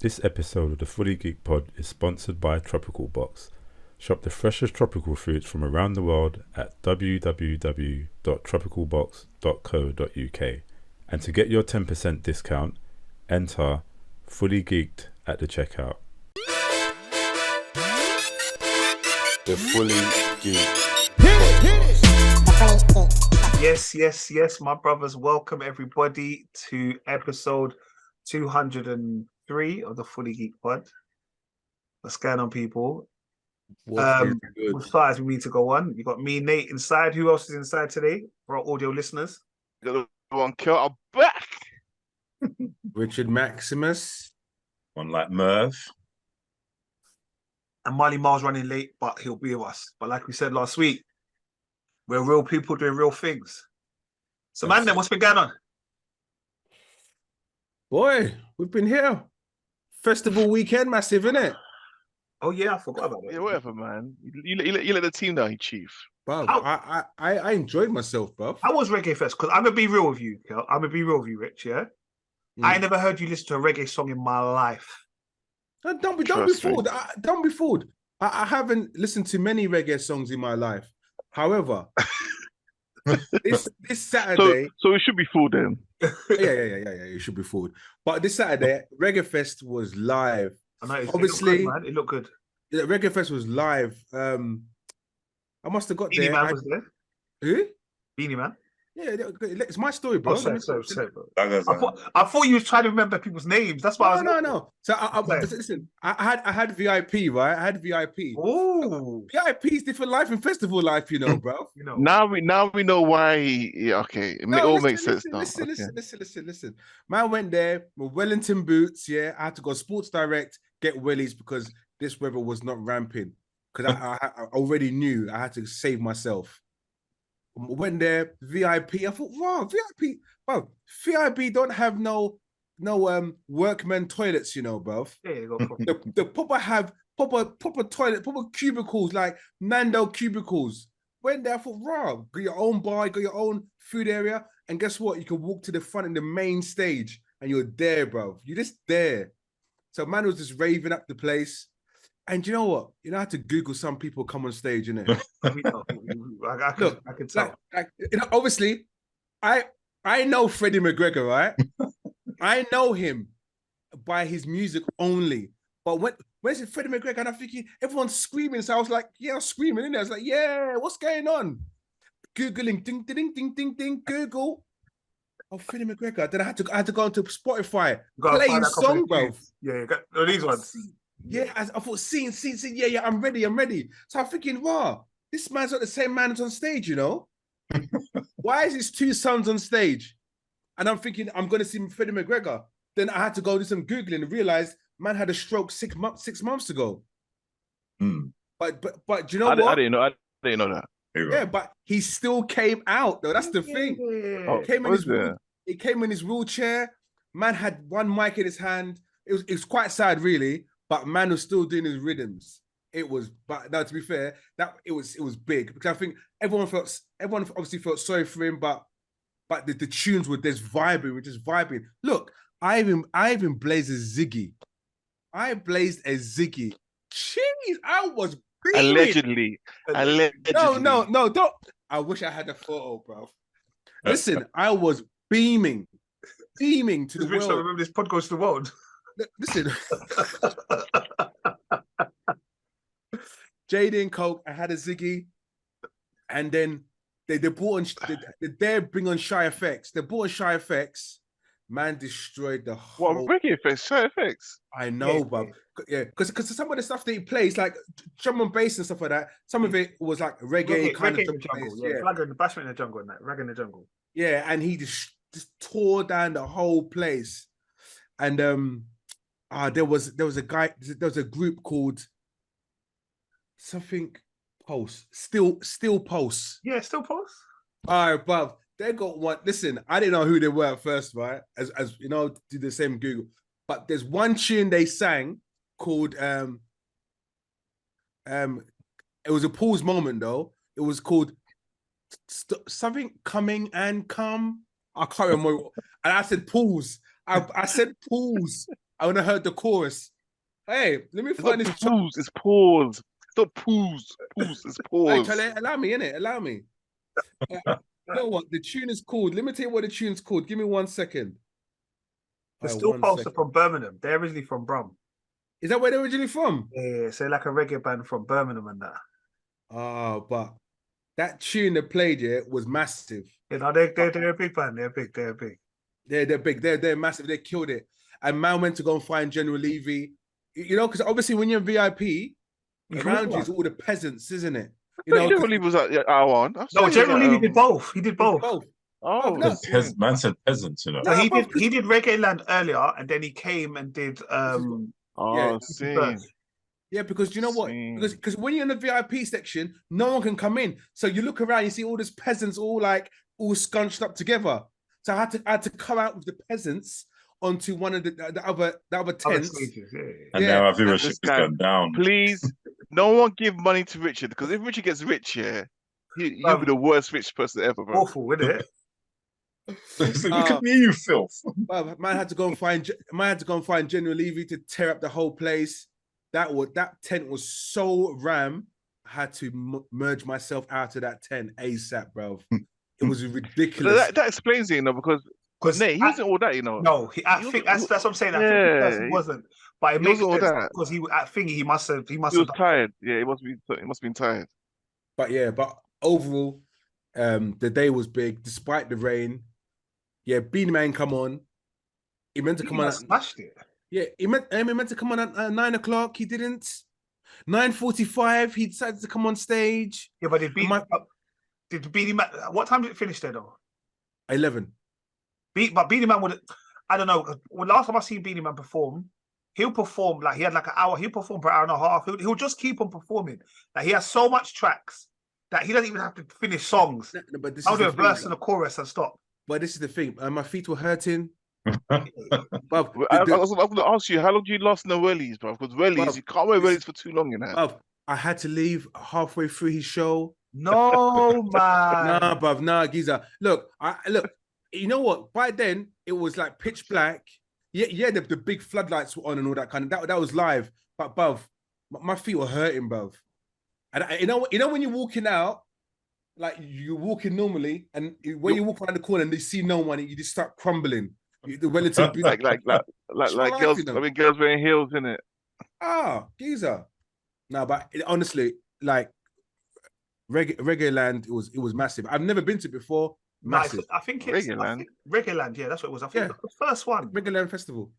This episode of the Fully Geeked Pod is sponsored by Tropical Box. Shop the freshest tropical fruits from around the world at www.tropicalbox.co.uk. And to get your 10% discount, enter Fully Geeked at the checkout. The Fully Geeked. Yes, my brothers. Welcome everybody to episode 203 of the Fully Geek Pod. What's going on, people? With size, we need to go on. You got me, Nate, inside. Who else is inside today for our audio listeners? Got one kill. I'm back. Richard Maximus. One like Merv. And Marley Miles running late, but he'll be with us. But like we said last week, we're real people doing real things. So, man, then what's been going on? Boy, we've been here. Festival weekend, massive, innit? Oh, yeah, I forgot about that. Yeah, whatever, man. You let the team down, Chief. Bro, I enjoyed myself, bro. How was Reggae Fest? Because I'm going to be real with you, Kel. I'm going to be real with you, Rich, yeah? I never heard you listen to a reggae song in my life. Don't be fooled. Don't be fooled. I haven't listened to many reggae songs in my life. However, this Saturday... So we should be fooled then. Yeah, you should be fooled. But this Saturday, Reggae Fest was live. I know, obviously, it looked good, man. It looked good. Yeah, Reggae Fest was live. I must have got Beanie there. Man was there. Who? Beanie Man. Yeah, it's my story, bro. Sorry, bro. I thought you was trying to remember people's names. That's why I was. No. So listen, I had VIP, right? I had VIP. Oh, VIP is different life and festival life, you know, bro. You know. Now we know why. Yeah, okay, it all makes sense now. Listen. Man went there with Wellington boots. Yeah, I had to go Sports Direct, get wellies because this weather was not ramping. Because I already knew I had to save myself. Went there, VIP. I thought, wow, VIP. Bro, VIP don't have no workman toilets, you know, bro. Yeah, the proper have proper toilet, proper cubicles, like Nando cubicles. Went there, I thought, wow, got your own bar, got your own food area, and guess what? You can walk to the front in the main stage, and you're there, bro. You're just there. So man was just raving up the place. And you know what? You know how to Google some people come on stage, innit? I can tell. Obviously, I know Freddie McGregor, right? I know him by his music only. But where's Freddie McGregor? And I'm thinking, everyone's screaming. So I was like, yeah, I'm screaming in there. I was like, yeah, what's going on? Googling, ding, ding, ding, ding, ding, Google. Oh, Freddie McGregor. Then I had to go onto Spotify, play his song, bro. Yeah, you got these ones. Yeah, I thought, scene, yeah, I'm ready. So I'm thinking, wow, this man's not the same man that's on stage, you know? Why is his two sons on stage? And I'm thinking, I'm going to see Freddie McGregor. Then I had to go do some Googling and realize man had a stroke 6 months ago. But do you know what? I didn't know that. Yeah, but he still came out, though. That's the thing. He came in his wheelchair. Man had one mic in his hand. It was quite sad, really. But man was still doing his rhythms. But now to be fair, that it was big because I think everyone obviously felt sorry for him, but the tunes were just vibing. Look, I even blazed a Ziggy. I blazed a Ziggy. Jeez, I was beaming. Allegedly. No, don't. I wish I had a photo, bro. Listen, I was beaming to the world. I remember this pod goes to the world. Listen, Jaden Coke, I had a Ziggy, and then they brought on they bring on Shy Effects. They brought on Shy Effects. Man destroyed the whole. What reggae effects? Shy Effects. I know, but because some of the stuff that he plays, like drum and bass and stuff like that, some of it was like reggae kind reggae of in the jungle. Yeah, Flag in the Bashment in the jungle and that Rag in the jungle. Yeah, and he just tore down the whole place, and there was a group called something Pulse, Still Pulse. Yeah, Still Pulse. All right, bruv. They got one. Listen, I didn't know who they were at first, right? As you know, do the same Google. But there's one tune they sang called it was a pause moment though. It was called something Coming and Come. I can't remember. And I said pause. I said pause. I want to hear the chorus. Hey, let me find this. It's pause. It's not poos. It's pause. Hey, Charlie, allow me, innit? Allow me. You know what? The tune is called. Let me tell you what the tune's called. Give me 1 second. They're still posted from Birmingham. They're originally from Brum. Is that where they're originally from? Yeah, so like a reggae band from Birmingham and that. Oh, but that tune they played was massive. You know, they're a big band. They're big. They're big. They're massive. They killed it. And man went to go and find General Levy. You know, because obviously when you're in VIP, around you is all the peasants, isn't it? You know, General Levy was at our one. No, General Levy did both. He did both. Oh, no. Man said peasants, you know. No, he did Reggae Land earlier, and then he came and did. Yeah, because you know what? Because when you're in the VIP section, no one can come in. So you look around, you see all these peasants all scrunched up together. So I had to come out with the peasants onto one of the other tents. And now our viewership has gone down. Please, no one give money to Richard, because if Richard gets rich, he'll be the worst rich person ever, bro. Awful, isn't it? Look at me, you filth. Well, man had to go and find General Levy to tear up the whole place. That tent was so ram. I had to merge myself out of that tent ASAP, bro. It was ridiculous. That explains it, because he wasn't all that, No, I think that's what I'm saying. I think he wasn't, but it makes sense because he must have. He was tired. Yeah, he must have been tired. But overall, the day was big despite the rain. Yeah, Beanie Man come on. He meant to come on. Smashed it. Yeah, he meant to come on at 9 o'clock. He didn't. 9:45. He decided to come on stage. Yeah, but did Beanie Man? What time did it finish there though? 11. But Beanie Man would. I don't know. Well, last time I seen Beanie Man perform, he'll perform he had like an hour. He'll perform for an hour and a half. He'll just keep on performing. Like he has so much tracks that he doesn't even have to finish songs. No, but I'll do a verse and a chorus and stop. But this is the thing. My feet were hurting. But I was going to ask you, how long do you last in the wellies, bro? Because wellies, you can't wear wellies for too long in that. I had to leave halfway through his show. No, man. Nah, geezer. Look. You know what? By then it was like pitch black. Yeah. The big floodlights were on and all that kind of. That was live. But bruv, my feet were hurting, bruv. And you know when you're walking out. Like you're walking normally, and when you walk around the corner and they see no one, you just start crumbling. The relative like girls. I mean, girls wearing heels, innit? Geezer. No, but honestly, like Reggae Land, it was massive. I've never been to it before. Massive. I think it's Reggae Land. Yeah, that's what it was. I think it was the first one. Reggae Land Festival.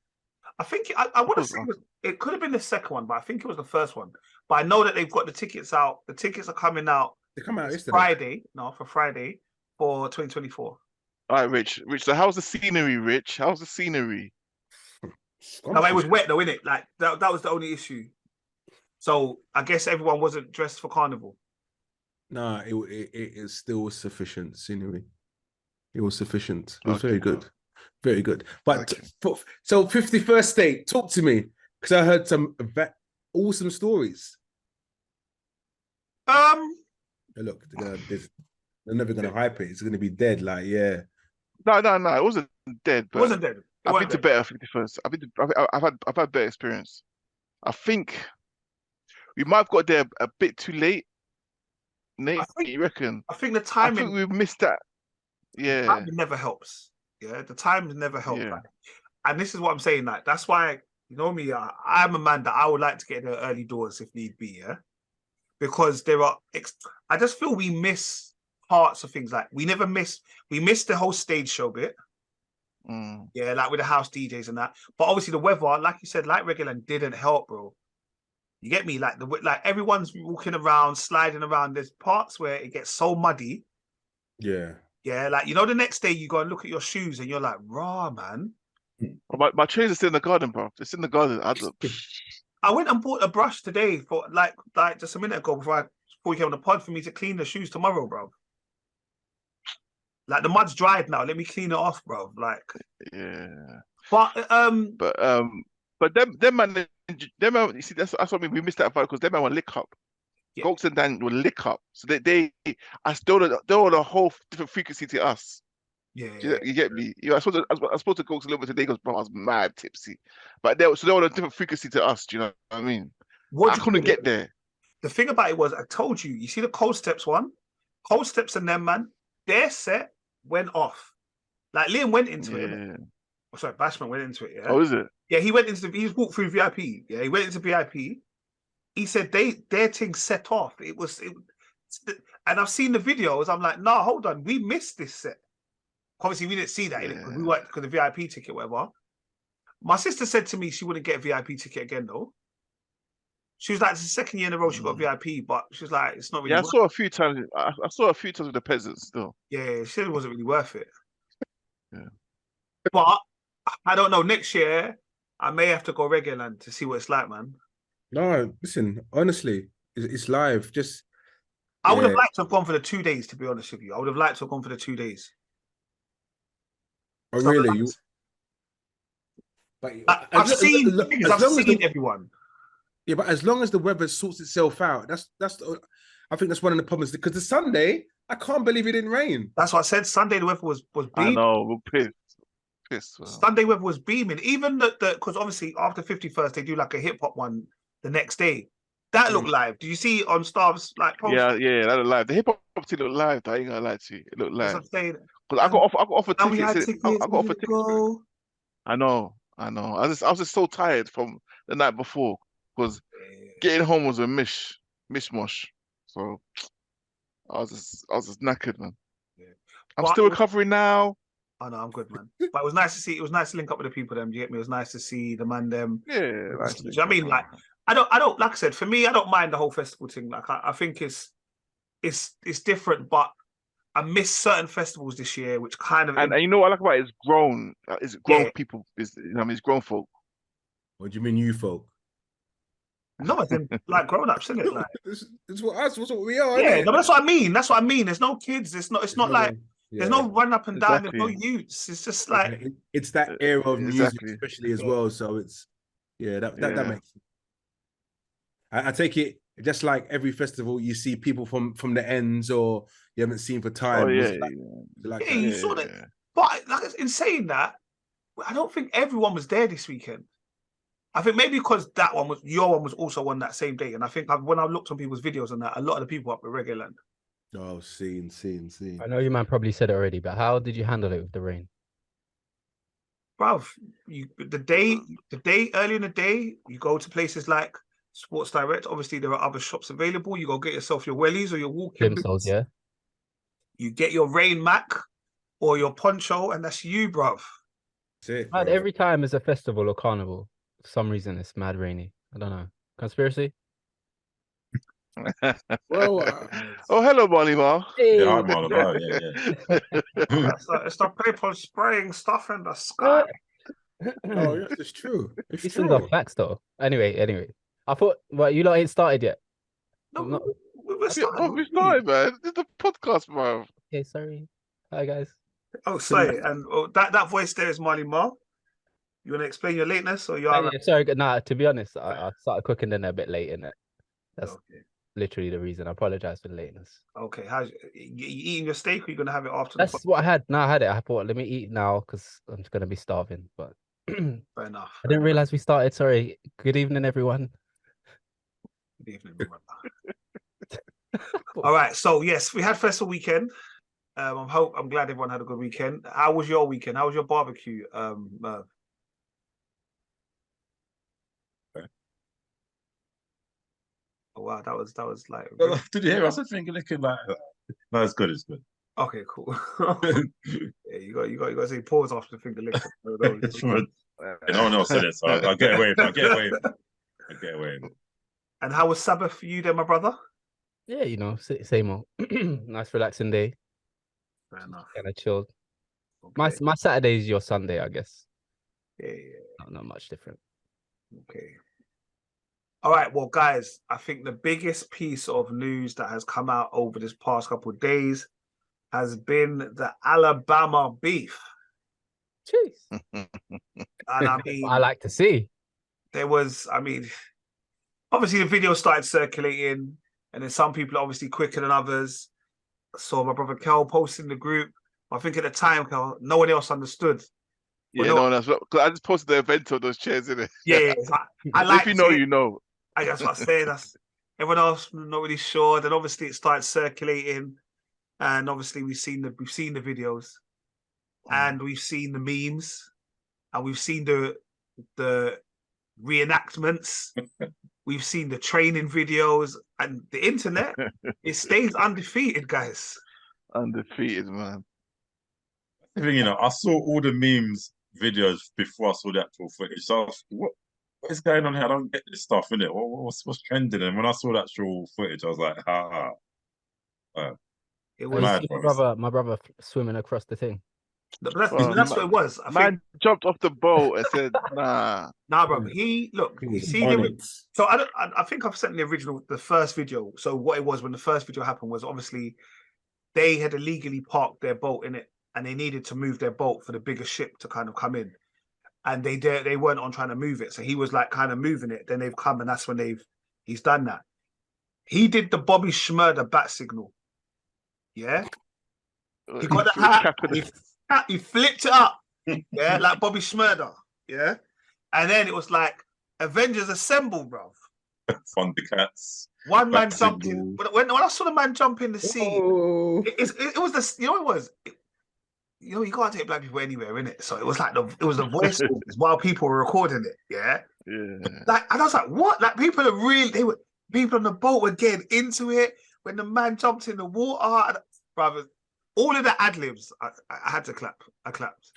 I think I want to say it could have been the second one, but I think it was the first one. But I know that they've got the tickets out. The tickets are coming out. They come out yesterday. Friday for 2024. All right, Rich. So how's the scenery, Rich? How's the scenery? No, it was wet though, innit? Like that was the only issue. So I guess everyone wasn't dressed for carnival. No, it still was sufficient scenery. It was sufficient. It was very good. Very good. But so 51st State, talk to me. Because I heard some awesome stories. Look, they're never gonna hype it. It's gonna be dead. Like, yeah. No. It wasn't dead. But it wasn't dead. I've been to better 51st. I've had better experience. I think we might have got there a bit too late. Nate, you reckon? I think the timing. I think we've missed that. Yeah. The timing never helps. Yeah, the time never helps. Yeah. And this is what I'm saying. Like, that's why you know me. I'm a man that I would like to get there early doors if need be. Yeah. Because I just feel we miss parts of things. Like we missed the whole stage show bit. Yeah, like with the house DJs and that. But obviously the weather, like you said, like Regular didn't help, bro. You get me? Like everyone's walking around, sliding around. There's parts where it gets so muddy. Yeah. Yeah, like the next day you go and look at your shoes and you're like, raw, man. My trains are still in the garden, bro. It's in the garden. I went and bought a brush today for like just a minute ago before we came on the pod for me to clean the shoes tomorrow, bro. Like the mud's dried now. Let me clean it off, bro. Like, yeah. But them man, you see, that's what I mean. We missed that part because them man were lick up. Yeah. Gox and Dan were lick up, so they were the whole different frequency to us. Yeah. You get me? I was supposed to go a little bit today because bro, I was mad tipsy. But they were on a different frequency to us. Do you know what I mean? I couldn't get there. The thing about it was, I told you. You see the Cold Steps one, Cold Steps and them man, their set went off. Like Liam went into it. Oh, sorry, Bashman went into it. Yeah. Oh, is it? Yeah, he walked through VIP. Yeah, he went into VIP. He said their thing set off. It was, and I've seen the videos. I'm like, nah, hold on, we missed this set. Obviously, we didn't see that because we weren't because the VIP ticket, whatever. My sister said to me she wouldn't get a VIP ticket again though. She was like, it's the second year in a row she got VIP, but she was like, it's not really. Yeah, I saw a few times. I saw a few times with the peasants still. Yeah, she said it wasn't really worth it. Yeah, but I don't know. Next year, I may have to go regular to see what it's like, man. No, listen, honestly, it's live. Just I would have liked to have gone for the 2 days, to be honest with you. I would have liked to have gone for the 2 days. Oh, really? But I've seen everyone. Yeah, but as long as the weather sorts itself out, I think that's one of the problems. Because the Sunday, I can't believe it didn't rain. That's what I said. Sunday the weather was beaming. I know, we're pissed. Sunday weather was beaming. Even because obviously after 51st they do like a hip hop one the next day. That looked live. Did you see on Star's like post? Yeah, that looked live. The hip hop team looked live. I ain't gonna lie to you. It looked live. That's what I'm saying. Because I got offered tickets. I got offered tickets. Go. I know. I was just so tired from the night before because getting home was a mishmash. So I was just knackered, man. Yeah. I'm still recovering now. Oh no, I'm good, man. But it was nice to see. It was nice to link up with the people. Them, you get me? It was nice to see the man. Them. Yeah. Nice. I mean, like, I don't. Like I said, for me, I don't mind the whole festival thing. Like, I think it's different, but I missed certain festivals this year, which kind of. And you know what I like about it? It's grown. It's grown people. It's grown folk. What do you mean, you folk? No, I didn't like grown ups, isn't it? Like, it's what we are. Yeah, no, that's what I mean. That's what I mean. There's no kids. It's not like. Yeah. There's no run up and down. There's no youths. It's just like it's that era of music, especially as well. So it's that makes sense. I take it just like every festival, you see people from the ends or you haven't seen for time. You saw that. But like in saying that, I don't think everyone was there this weekend. I think maybe because your one was also on that same day, and I think when I looked on people's videos on that, a lot of the people up at Reggae Land. Oh, seen. I know you man probably said it already, but how did you handle it with the rain? Bruv, the day early in the day, you go to places like Sports Direct. Obviously, there are other shops available. You go get yourself your wellies or your walking boots. Yeah. You get your rain mac or your poncho, and that's you, bruv. That's it. Every time there's a festival or carnival, for some reason it's mad rainy. I don't know. Conspiracy? Well, hello, Molly-Mar. Hey. Yeah, I'm all about it. Yeah. It's the people spraying stuff in the sky. Oh, yes, it's true. These things are facts, though. Anyway. I thought, you lot ain't started yet. No, we started, man. This is the podcast, bro. Okay, sorry. Hi, guys. Oh, sorry. And that voice there is Marley Ma. You want to explain your lateness, or you are? Yeah, sorry. Nah, to be honest, I started cooking dinner a bit late in it. That's literally the reason. I apologize for the lateness. Okay, you eating your steak, or you gonna have it after? That's what I had. No, I had it. I thought, let me eat now because I'm just gonna be starving. But fair enough. I didn't realize we started. Sorry. Good evening, everyone. Good evening, everyone. All right. So yes, we had festival weekend. I'm glad everyone had a good weekend. How was your weekend? How was your barbecue, Merv? Oh wow, that was like. Did you hear? I was thinking, looking like. No, it's good. It's good. Okay, cool. Yeah, you got to say pause after the finger licking. No one else said it, so I'll get away. I get away. And how was Sabbath for you, then, my brother? Yeah, same old. Nice, relaxing day. Fair enough. Kind of chilled. Okay. My Saturday is your Sunday, I guess. Yeah. Not much different. Okay. All right, well, guys, I think the biggest piece of news that has come out over this past couple of days has been the Alabama beef. Jeez. And I mean, I like to see. There was, obviously the video started circulating, and then some people are obviously quicker than others. I saw my brother Kel posting the group I think at the time, no one else understood. Yeah, no one else. Cause I just posted the event of those chairs in it. Yeah, I like. If you know, you know. That's what I say. That's everyone else not really sure. Then obviously it started circulating, and obviously we've seen the videos, and we've seen the memes, and we've seen the reenactments. We've seen the training videos, and the internet. It stays undefeated, guys. Undefeated, man. The thing, you know, I saw all the memes videos before I saw the actual footage. So what is going on here? I don't get this stuff in it. What's trending? And when I saw the actual footage, I was like, It was was my brother swimming across the thing. That's what it was. I think jumped off the boat and said, "Nah, bro." You see him. So I think I've sent the first video. So what it was when the first video happened was obviously they had illegally parked their boat in it, and they needed to move their boat for the bigger ship to kind of come in, and they weren't on trying to move it. So he was like kind of moving it. Then they've come, and that's when he's done that. He did the Bobby Schmurder bat signal. Yeah, he got the hat. He flipped it up. Yeah, like Bobby Schmurder. Yeah, and then it was like Avengers Assemble, bro. Thundercats. One man jumped in. When I saw the man jump in the sea, it was the, you know what it was. You can't take black people anywhere, innit? So it was like it was the voice while people were recording it. Yeah. Like, and I was like, what? Like people on the boat were getting into it when the man jumped in the water. Brother, all of the ad libs, I had to clap. I clapped.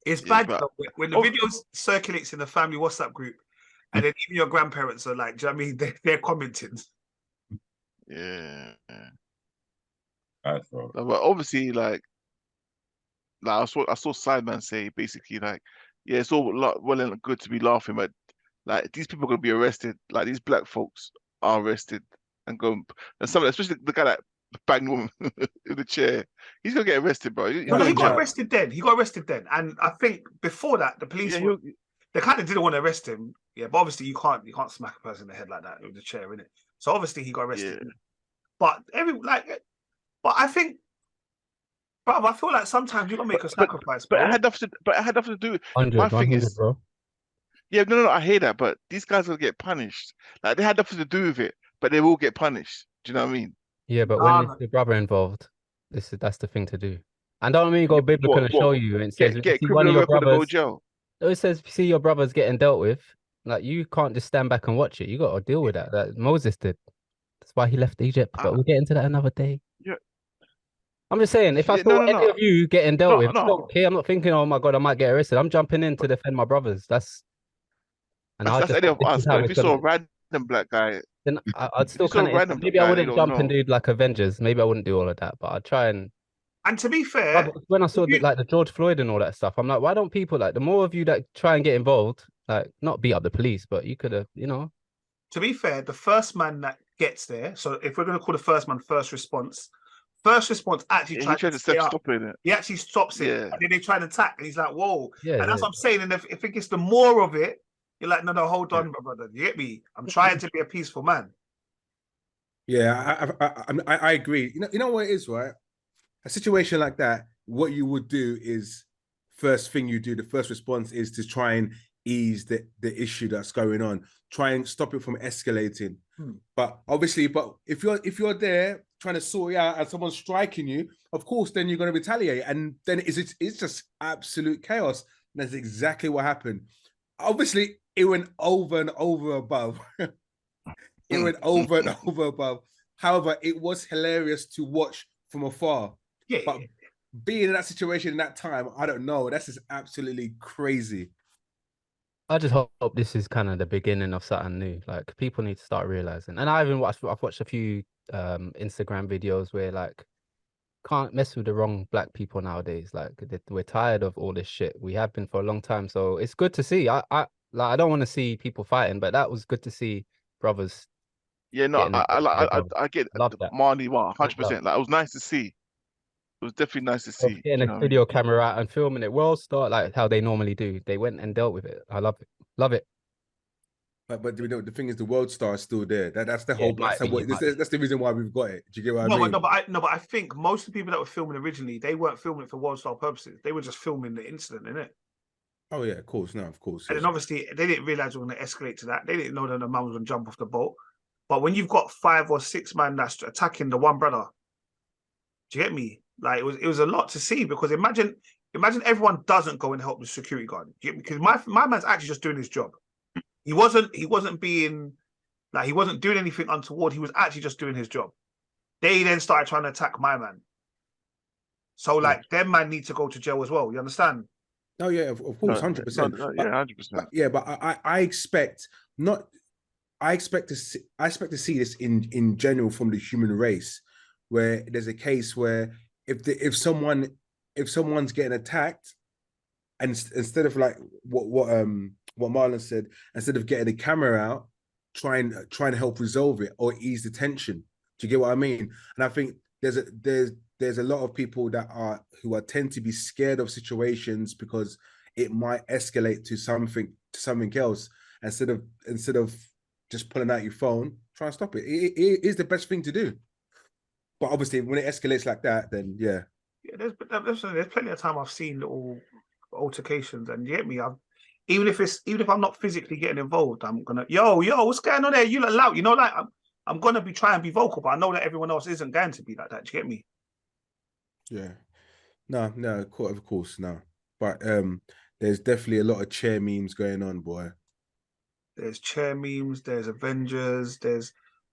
It's bad when the video circulates in the family WhatsApp group, and then even your grandparents are like, do you know what I mean? They're commenting. Yeah. But obviously, like I saw Sideman say basically like, yeah, it's all well and good to be laughing, but like these people are gonna be arrested. Like these black folks are arrested and go, and some, especially the guy that banged the woman in the chair, he's gonna get arrested, bro. He got arrested then. And I think before that, the police they kind of didn't want to arrest him. Yeah, but obviously you can't smack a person in the head like that with the chair, innit? So obviously he got arrested. Yeah. But I think, bro, I feel like sometimes you gotta make a sacrifice. But it had nothing to do. My thing is, bro. Yeah, no, I hear that, but these guys will get punished. Like they had nothing to do with it, but they will get punished. Do you know what I mean? Yeah, but when is your brother involved, that's the thing to do. And don't mean go biblical and show you and says get criminal record to go jail. It says see your brother's getting dealt with. Like you can't just stand back and watch it. You got to deal with that. That Moses did. That's why he left Egypt. But we'll get into that another day. Yeah. I'm just saying, if I saw any of you getting dealt with, I don't care. I'm not thinking, oh my God, I might get arrested. I'm jumping in to defend my brothers. That's any of us. But if you saw a random black guy, then I'd still kind of maybe I wouldn't jump and do like Avengers. Maybe I wouldn't do all of that, but I'd try and. And to be fair, when I saw the George Floyd and all that stuff, I'm like, why don't people the more of you that try and get involved, like not beat up the police, but you could have, To be fair, the first man that gets there. So if we're going to call the first man first response actually tried to stop it. He actually stops it, and then they try and attack, and he's like, "Whoa!" And that's what I'm saying. And if it gets the more of it, you're like, "No, hold on, brother. You get me? I'm trying to be a peaceful man." Yeah, I agree. You know what it is, right? A situation like that, what you would do is first thing you do, the first response is to try and ease the issue that's going on, try and stop it from escalating. But obviously, if you're there trying to sort it out and someone's striking you, of course, then you're going to retaliate, and then it's just absolute chaos. And that's exactly what happened. Obviously, it went over and over above. It went over and over above. However, it was hilarious to watch from afar. Yeah. But being in that situation in that time, I don't know. That's just absolutely crazy. I just hope this is kind of the beginning of something new. Like people need to start realizing. And I've watched a few Instagram videos where like can't mess with the wrong black people nowadays. Like we're tired of all this shit. We have been for a long time. So it's good to see. I don't want to see people fighting, but that was good to see brothers. Yeah, no, I get Marley 100%. Like it was nice to see. It was definitely nice to see. Getting a video camera out and filming it. Well, start like how they normally do. They went and dealt with it. I love it. Love it. But the thing is, the world star is still there. That's the whole. That's the reason why we've got it. Do you get what I mean? But I think most of the people that were filming originally, they weren't filming it for world star purposes. They were just filming the incident, innit? Oh yeah, of course. No, of course. And then obviously they didn't realize we were going to escalate to that. They didn't know that the man was going to jump off the boat. But when you've got 5 or 6 men that's attacking the one brother, do you get me? Like it was a lot to see, because imagine everyone doesn't go and help the security guard. Because my man's actually just doing his job. He wasn't being like, he wasn't doing anything untoward. He was actually just doing his job. They then started trying to attack my man. So like them man need to go to jail as well. You understand? Oh yeah, of course, 100%. Yeah, 100%. Yeah, but I expect to see this in general from the human race, where there's a case where if someone's getting attacked, and instead of like what Marlon said, instead of getting the camera out, try and help resolve it or ease the tension. Do you get what I mean? And I think there's a lot of people who tend to be scared of situations because it might escalate to something else. Instead of just pulling out your phone, try and stop it. It is the best thing to do. But obviously, when it escalates like that, then yeah. Yeah, there's plenty of time I've seen little altercations, and you get me. Even if I'm not physically getting involved, I'm gonna yo, what's going on there? You look loud, you know, like I'm gonna be trying to be vocal, but I know that everyone else isn't going to be like that. Do you get me? Yeah. No, of course, no. But there's definitely a lot of chair memes going on, boy. There's chair memes, there's Avengers,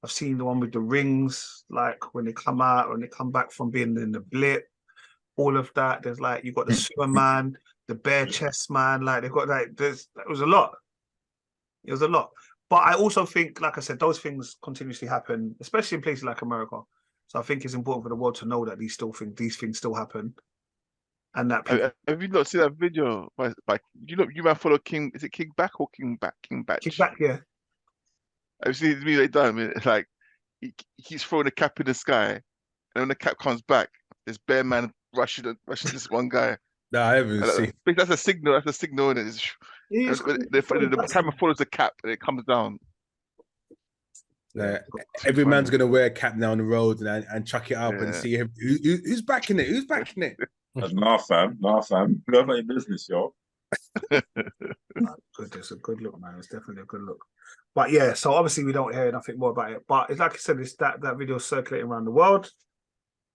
I've seen the one with the rings, like when they come out, when they come back from being in the blip, all of that. There's like, you got the Superman, the bare chest man, like they've got like, it was a lot. It was a lot. But I also think, like I said, those things continuously happen, especially in places like America. So I think it's important for the world to know that these things still happen. And that people... Have you not seen that video by you might follow King, is it King Back or King Batch? King Back, yeah. I've seen the video they done. It's like he keeps throwing a cap in the sky, and when the cap comes back, this bear man rushing this one guy. No, I haven't seen. That's a signal. That's a signal, and the camera follows the cap and it comes down. Every man's gonna wear a cap down the road and chuck it up and see him. Who's backing it? Who's backing it? Nah, fam. Go about your business, yo. It's a good look, man. It's definitely a good look. But yeah, so obviously we don't hear nothing more about it. But it's like I said, it's that video circulating around the world.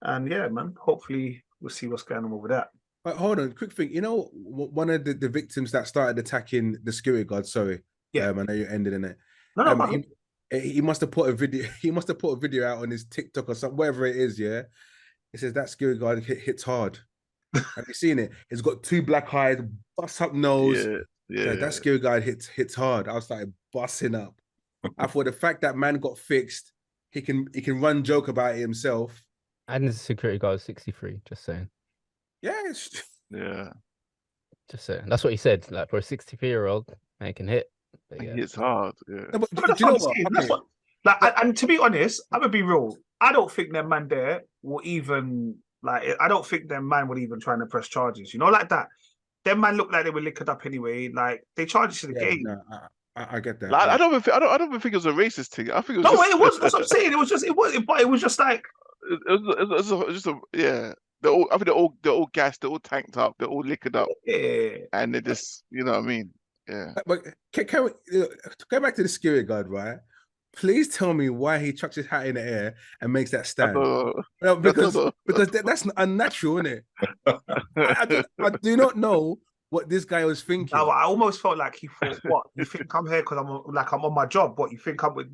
And yeah, man, hopefully we'll see what's going on with that. But hold on, quick thing. You know, one of the victims that started attacking the security guard, sorry. Yeah. I know you ended in it. No, he must have put a video. He must have put a video out on his TikTok or something, whatever it is. Yeah, it says that security guard hits hard. Have you seen it? It's got 2 black eyes, bust up nose. Yeah. That security guard hits hard. I was like busting up. I thought the fact that man got fixed, he can run joke about it himself. And the security guard was 63. Just saying. Yes. Yeah. Just saying. That's what he said. Like for a 63-year-old, man can hit. But yeah. It's hard. Yeah. No, but do you know what? And to be honest, I'm gonna be real. I don't think their man there will even I don't think their man would even try to press charges. You know, like that. Their man looked like they were liquored up anyway. Like they charged to the game. No, I get that. Like, I don't even think it was a racist thing. I think it was. No, it was. That's what I'm saying. It was just like. It was just yeah. They're all gassed. They're all tanked up. They're all liquored up. Yeah. And they just, you know what I mean? Yeah. But can we go back to the security guard, right? Please tell me why he chucks his hat in the air and makes that stand. No, because that's unnatural, isn't it? I do not know what this guy was thinking. No, I almost felt like he thought, what? You think I'm here because I'm on my job? What? You think I'm with...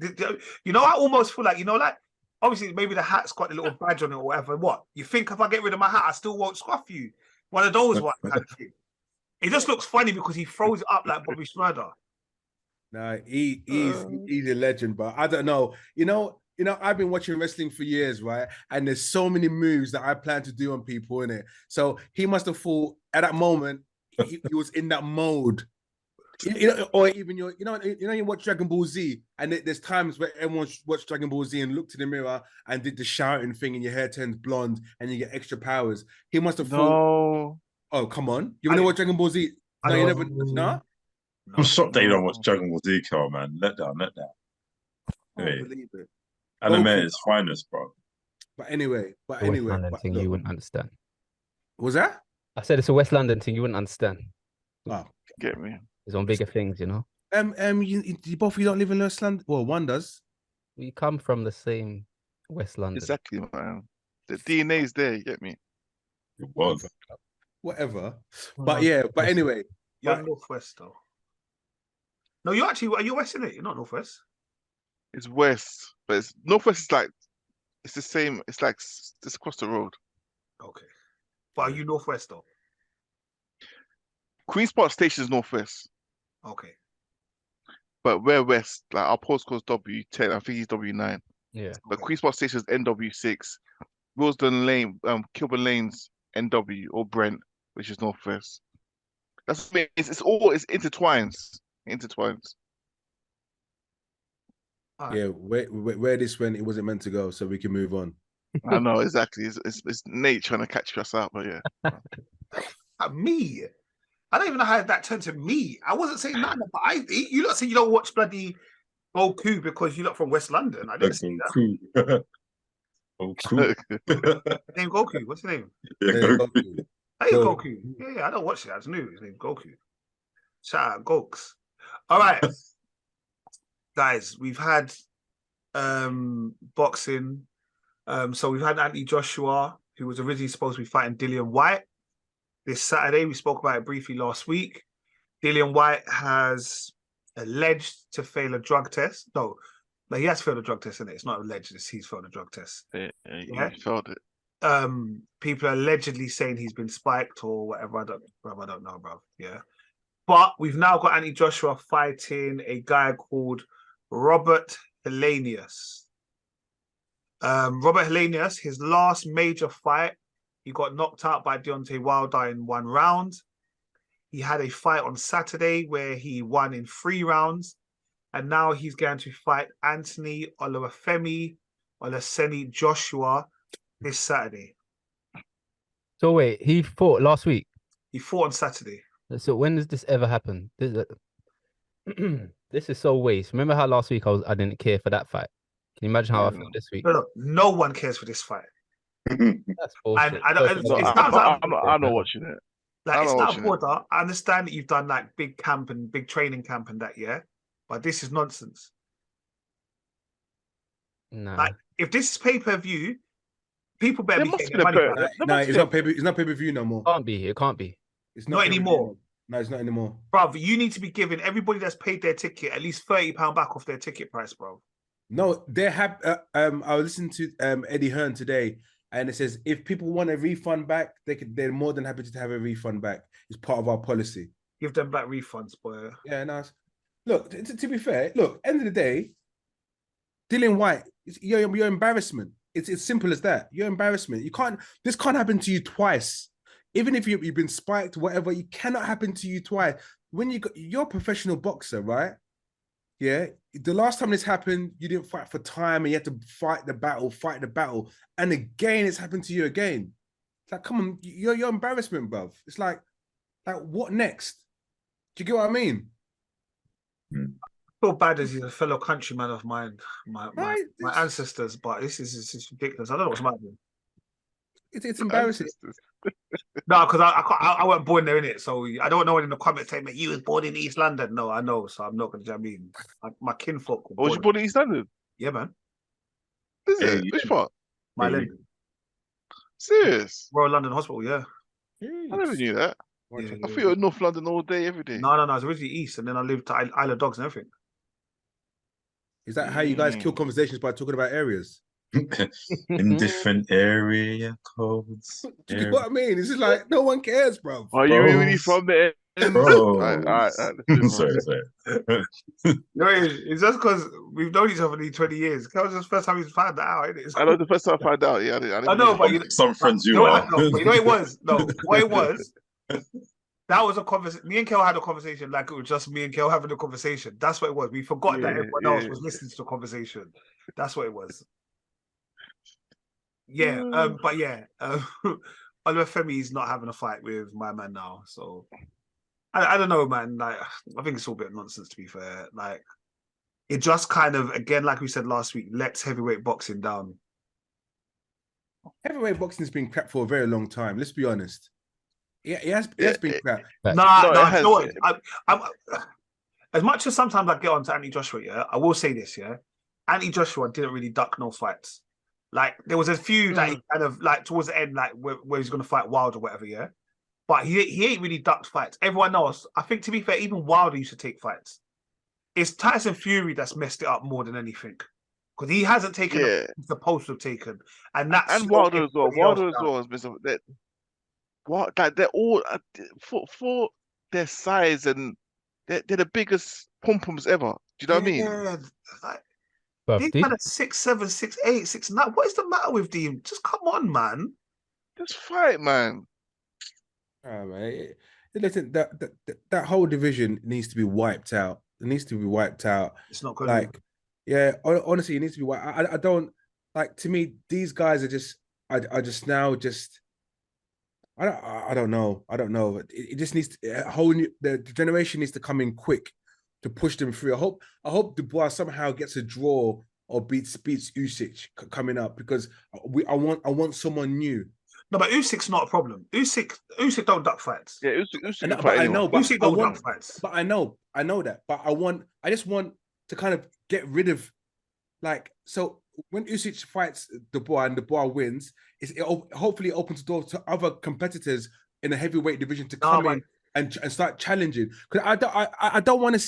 You know, I almost feel like, you know, like, obviously maybe the hat's got a little badge on it or whatever. What? You think if I get rid of my hat, I still won't scruff you? One of those one kind of thing. It just looks funny because he throws it up like Bobby Schmurder. No, he's a legend, but I don't know. You know, I've been watching wrestling for years, right? And there's so many moves that I plan to do on people, innit? So he must have thought at that moment he was in that mode. You know, or even you watch Dragon Ball Z, and there's times where everyone watched Dragon Ball Z and looked in the mirror and did the shouting thing, and your hair turns blonde and you get extra powers. He must have thought, oh, come on. You want to watch Dragon Ball Z? No, you never, no? I'm shocked that you don't watch Dragon Ball Z, Cal, man. Let down. I Hey, can't believe it. anime Goku. is finest, bro. But anyway, The West London thing, look, you wouldn't understand. was that? I said it's a West London thing, you wouldn't understand. Oh, Get me. It's on bigger things, you know. you both of you don't live in West London. Well, one does. We come from the same West London. Exactly, man. The DNA's there. You get me. It was. Whatever. Well, But yeah. But listen. anyway, You're but- Northwest though. No, you're actually, are you West in it? You're not Northwest. It's west, but it's northwest is like it's the same. It's like just across the road. Okay. But are you Northwest though? Queen's Park Station is northwest, Okay. but we're west. Like our postcode's W10. I think he's W9. Yeah. But Okay. Queen's Park Station is NW6. Willesden Lane, Kilburn Lane's NW or Brent, which is northwest. That's it's all intertwines. yeah, where this went, it wasn't meant to go, so we can move on. I know exactly. It's Nate trying to catch us out, but yeah. Me? I don't even know how that turned to me. I wasn't saying nothing, but you lot say you don't watch bloody Goku because you lot from West London. I didn't see that. Goku. Name Goku. What's his name? Yeah, Goku. Hey, Goku. Yeah, I don't watch it. I just knew his name Goku. Shout out Gokes. All right, guys, we've had boxing. So we've had Anthony Joshua, who was originally supposed to be fighting Dillian White this Saturday. We spoke about it briefly last week. Dillian White has alleged to fail a drug test. No, he has failed a drug test, isn't it? It's not alleged, he's failed a drug test. Yeah, Yeah. you felt it. People are allegedly saying he's been spiked or whatever. I don't know, bro. Yeah. But we've now got Anthony Joshua fighting a guy called Robert Helenius. Robert Helenius, his last major fight, he got knocked out by Deontay Wilder in 1 round. He had a fight on Saturday where he won in 3 rounds. And now he's going to fight Anthony Oluwafemi Joshua this Saturday. So wait, he fought last week. He fought on Saturday. So when does this ever happen? This is so waste. Remember how last week I didn't care for that fight? Can you imagine how I feel this week? No one cares for this fight. That's bullshit. And I don't. I'm not watching it. Like, it's not a border. I understand that you've done like big camp and big training camp and that, yeah. But this is nonsense. Nah. Like, if this is pay-per-view, people better be getting There their money must back. No, it's not pay. It's not pay-per-view no more. Can't be. It can't be. It's Not pay-per-view anymore. No, it's not anymore. Bruv, you need to be giving everybody that's paid their ticket at least £30 back off their ticket price, bro. No, they have. I was listening to Eddie Hearn today, and it says if people want a refund back, they're more than happy to have a refund back. It's part of our policy. Give them back refunds, boy. Yeah, nice. Look, to be fair, look, end of the day, Dillian White, your embarrassment. It's simple as that. Your embarrassment. This can't happen to you twice. Even if you've been spiked, whatever, it cannot happen to you twice. When you're a professional boxer, right? Yeah. The last time this happened, you didn't fight for time and you had to fight the battle. And again, it's happened to you again. It's like, come on, your embarrassment, bruv. It's like what next? Do you get what I mean? I feel bad as he's a fellow countryman of mine, my ancestors, but this is ridiculous. I don't know what's happening. It's embarrassing. No, because I wasn't born there, innit? So I don't know in the comments saying that you was born in East London. No, I know, so I'm not going to. I mean, my kinfolk. Was you born in East London? Yeah, man. Is it? Which part? My London. Serious? Royal London Hospital, yeah. I never knew that. Yeah, I thought you were North London all day, every day. No. I was originally East, and then I lived to Isle of Dogs and everything. Is that how you guys kill conversations by talking about areas? In different area codes. Do you get what I mean? It's just like no one cares, bro. Are you really from there? Bro. All right. Sorry. No, it's just because we've known each other for 20 years. That was the first time he's found that out, isn't it? I know the first time I found out. Yeah, I didn't I know, but some friends you you know are. what? No, you know what it was? No, what it was? That was a conversation. Me and Kel had a conversation like it was just me and Kel having a conversation. That's what it was. We forgot that everyone else was listening to the conversation. That's what it was. Yeah, but yeah, Oluwafemi is not having a fight with my man now. So I don't know, man. Like, I think it's all a bit of nonsense, to be fair. Like, it just kind of, again, like we said last week, lets heavyweight boxing down. Heavyweight boxing has been crap for a very long time. Let's be honest. Yeah, it has been crap. Nah, it has. no, I'm, as much as sometimes I get on to Anthony Joshua, yeah, I will say this, yeah. Anthony Joshua didn't really duck no fights. Like, there was a few that he kind of, like, towards the end, like, where he's going to fight Wilder or whatever, yeah. But he ain't really ducked fights. Everyone else, I think, to be fair, even Wilder used to take fights. It's Tyson Fury that's messed it up more than anything. Because he hasn't taken he's supposed to have taken. And Wilder as well. Wilder as well has been some, they're all for their size, and they're the biggest pom-poms ever. Do you know what I mean? Yeah. Like, these kind of 6'7", 6'8", 6'9". What is the matter with them? Just come on, man. Just fight, man. Man. Listen, that whole division needs to be wiped out. It needs to be wiped out. It's not good. Like, yeah, honestly, it needs to be wiped. I don't like. To me, these guys are just. I don't know. I don't know. It just needs to, a whole new. The generation needs to come in quick to push them through. I hope Dubois somehow gets a draw or beats Usyk coming up, because I want someone new. No, but Usyk's not a problem. Usyk don't duck fights. Yeah, Usyk but I know, but Usyk don't duck fights. But I know that. But I just want to kind of get rid of, like, so when Usyk fights Dubois and Dubois wins, it hopefully opens the door to other competitors in the heavyweight division to come in and start challenging. Because I don't want to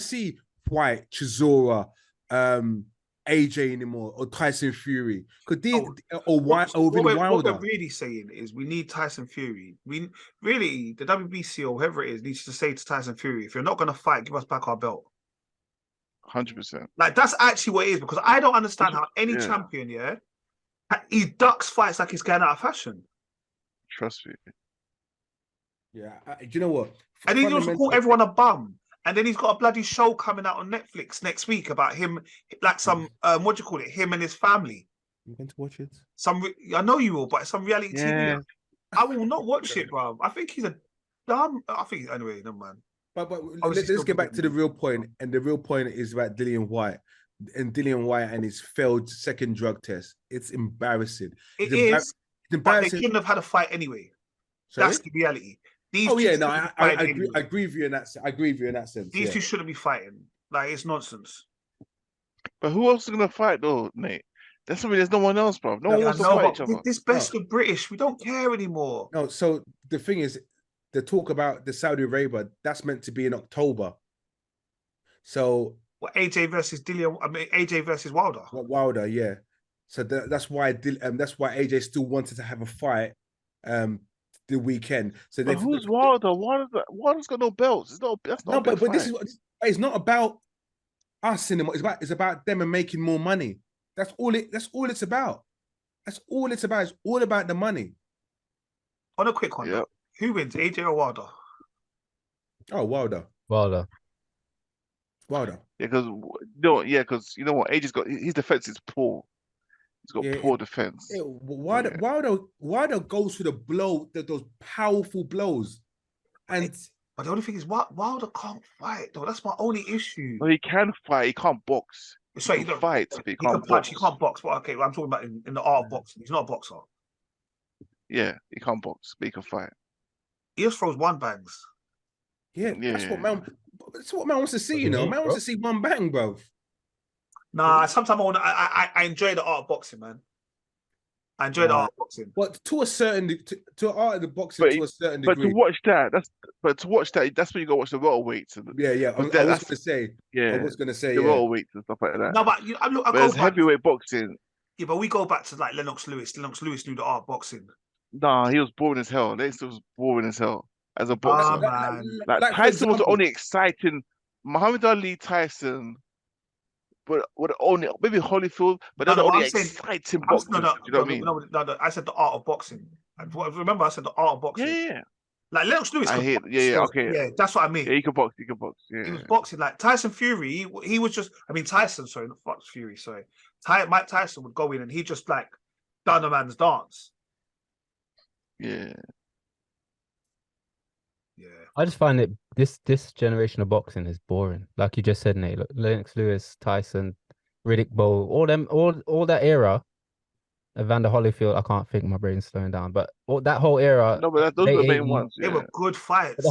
see White, Chisora, AJ anymore, or Tyson Fury, because what we're really saying is we need Tyson Fury. We really, the WBC or whoever it is needs to say to Tyson Fury, if you're not going to fight, give us back our belt. 100%. Like, that's actually what it is, because I don't understand how any champion, he ducks fights like he's going out of fashion. Trust me. Yeah, do you know what? And then he also call everyone a bum. And then he's got a bloody show coming out on Netflix next week about him, like some, what do you call it? Him and his family. You going to watch it? I know you will, but some reality TV. I will not watch it, bro. I think he's a dumb. Anyway, no, man. But let's get back to the real point. And the real point is about Dillian Whyte. And Dillian Whyte and his failed second drug test. It's embarrassing. It's embarrassing. But they shouldn't have had a fight anyway. Sorry? That's the reality. I agree with you in that. I agree with you in that sense. These two shouldn't be fighting. Like, it's nonsense. But who else is gonna fight though, Nate? There's no one else, bro. No one wants to fight each other. This best of British, we don't care anymore. No, so the thing is, the talk about the Saudi Arabia, that's meant to be in October. So AJ versus Dillian. I mean, AJ versus Wilder. Wilder, yeah. So that's why AJ still wanted to have a fight. The weekend. So but who's Wilder? Wilder's got no belts. That's not. No, but it's not about us anymore. It's about them and making more money. That's all it's about. That's all it's about. It's all about the money. On a quick one, who wins, AJ or Wilder? Oh, Wilder. Yeah, because you know what? AJ's got his defense is poor. He's got poor defense. Yeah, Wilder goes for the blow, those powerful blows. But the only thing is, Wilder can't fight, though. That's my only issue. No, he can fight. He can't box. So he can fight, but he can't box. He can't box. But okay, I'm talking about in the art of boxing. He's not a boxer. Yeah, he can't box, but he can fight. He just throws one bangs. Yeah, that's what man wants to see. You know, man wants to see one bang, bro. Nah, sometimes I enjoy the art of boxing, man. I enjoy the art of boxing. But to a certain to art of the boxing to a certain degree. But to watch that, that's when you go watch the welterweights. Yeah. I was going to say the welterweights and stuff like that. No, but I go back, heavyweight boxing. Yeah, but we go back to like Lennox Lewis. Lennox Lewis knew the art of boxing. Nah, he was boring as hell. Lennox was boring as hell as a boxer. Like Tyson was the only exciting. Muhammad Ali, Tyson. But only maybe Holyfield, but they're the only exciting boxers. You know what I mean? No, I said the art of boxing. Remember, I said the art of boxing. Yeah. Like Lennox Lewis. Okay. Yeah, that's what I mean. Yeah, he can box. Yeah. He was boxing. Like Tyson Fury, he was just. I mean, Tyson. Sorry, not Fox Fury. Sorry, Mike Tyson would go in and he just like done a man's dance. Yeah. Yeah. I just find it this generation of boxing is boring. Like you just said, Nate. Look, Lennox Lewis, Tyson, Riddick Bowe, all that era. Evander Holyfield, I can't think, my brain's slowing down. But that whole era, No, but those are late the main 80s, ones. They Yeah. were good fights. the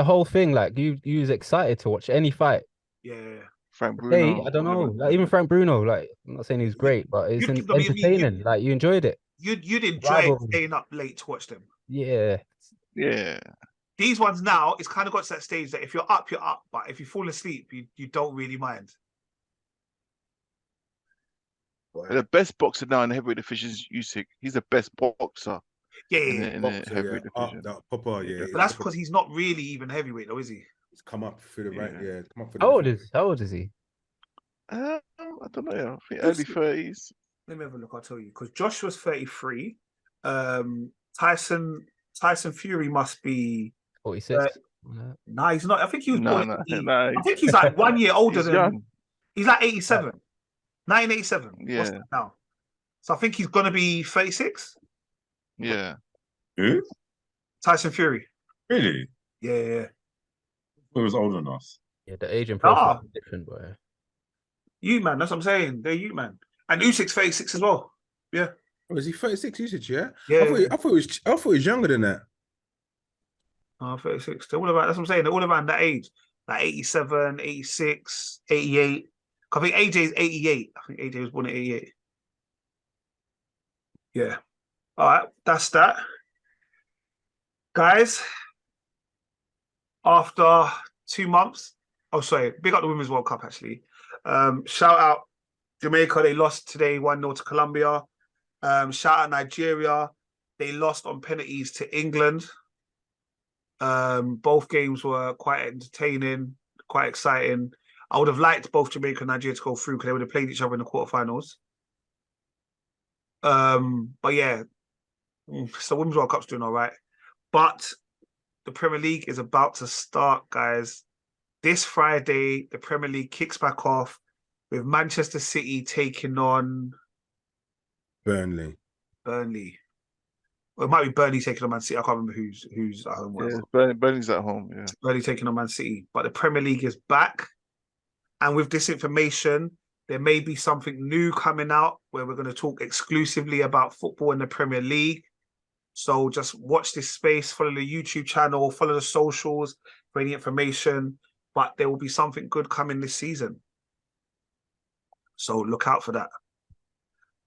whole thing, like you was excited to watch any fight. Yeah. Frank Hey, Bruno. I don't know. whatever. Like even Frank Bruno, like I'm not saying he's great, but it's You'd- I mean, entertaining. Like you enjoyed it. You'd enjoy Rivalry. staying up late to watch them. Yeah. Yeah. These ones now, it's kind of got to that stage that if you're up, you're up. But if you fall asleep, you don't really mind. The best boxer now in the heavyweight division is Usyk. He's the best boxer Yeah, in yeah, the, yeah. in Boxer, the heavyweight yeah. division. Proper, yeah. But that's because he's not really even heavyweight, though, is he? He's come up through the rank, Yeah. yeah. Come up through How old is he? I don't know. I think early 30s. Let me have a look. I'll tell you. Because Josh was 33. Tyson Fury must be 46. Nah, he's not. I think he was born. No, I think he's like 1 year older he's than. young. He's like 87, 1987. Yeah. What's that now? So I think he's gonna be 36. Yeah. Who? Tyson Fury. Really? Yeah. He was older than us. Yeah, the aging profile is different, boy. You man, that's what I'm saying. They're you man, and Usyk's 36 as well. Yeah. Oh, is he 36 usage, yeah? Yeah. I thought he was younger than that. Oh, 36. They're all about. That's what I'm saying. They're all around that age, like 87, 86, 88. I think AJ is 88. I think AJ was born at 88. Yeah. All right, that's that. Guys, after 2 months, big up the Women's World Cup, actually. Shout out Jamaica, they lost today 1-0 to Colombia. Shout out Nigeria, they lost on penalties to England. Both games were quite entertaining, quite exciting. I would have liked both Jamaica and Nigeria to go through because they would have played each other in the quarterfinals. But yeah, so Women's World Cup's doing all right. But the Premier League is about to start, guys. This Friday, the Premier League kicks back off with Manchester City taking on Burnley. Well, it might be Burnley taking on Man City. I can't remember who's at home. Yeah, Burnley's at home. Yeah. Burnley taking on Man City. But the Premier League is back. And with this information, there may be something new coming out where we're going to talk exclusively about football in the Premier League. So just watch this space, follow the YouTube channel, follow the socials for any information. But there will be something good coming this season. So look out for that.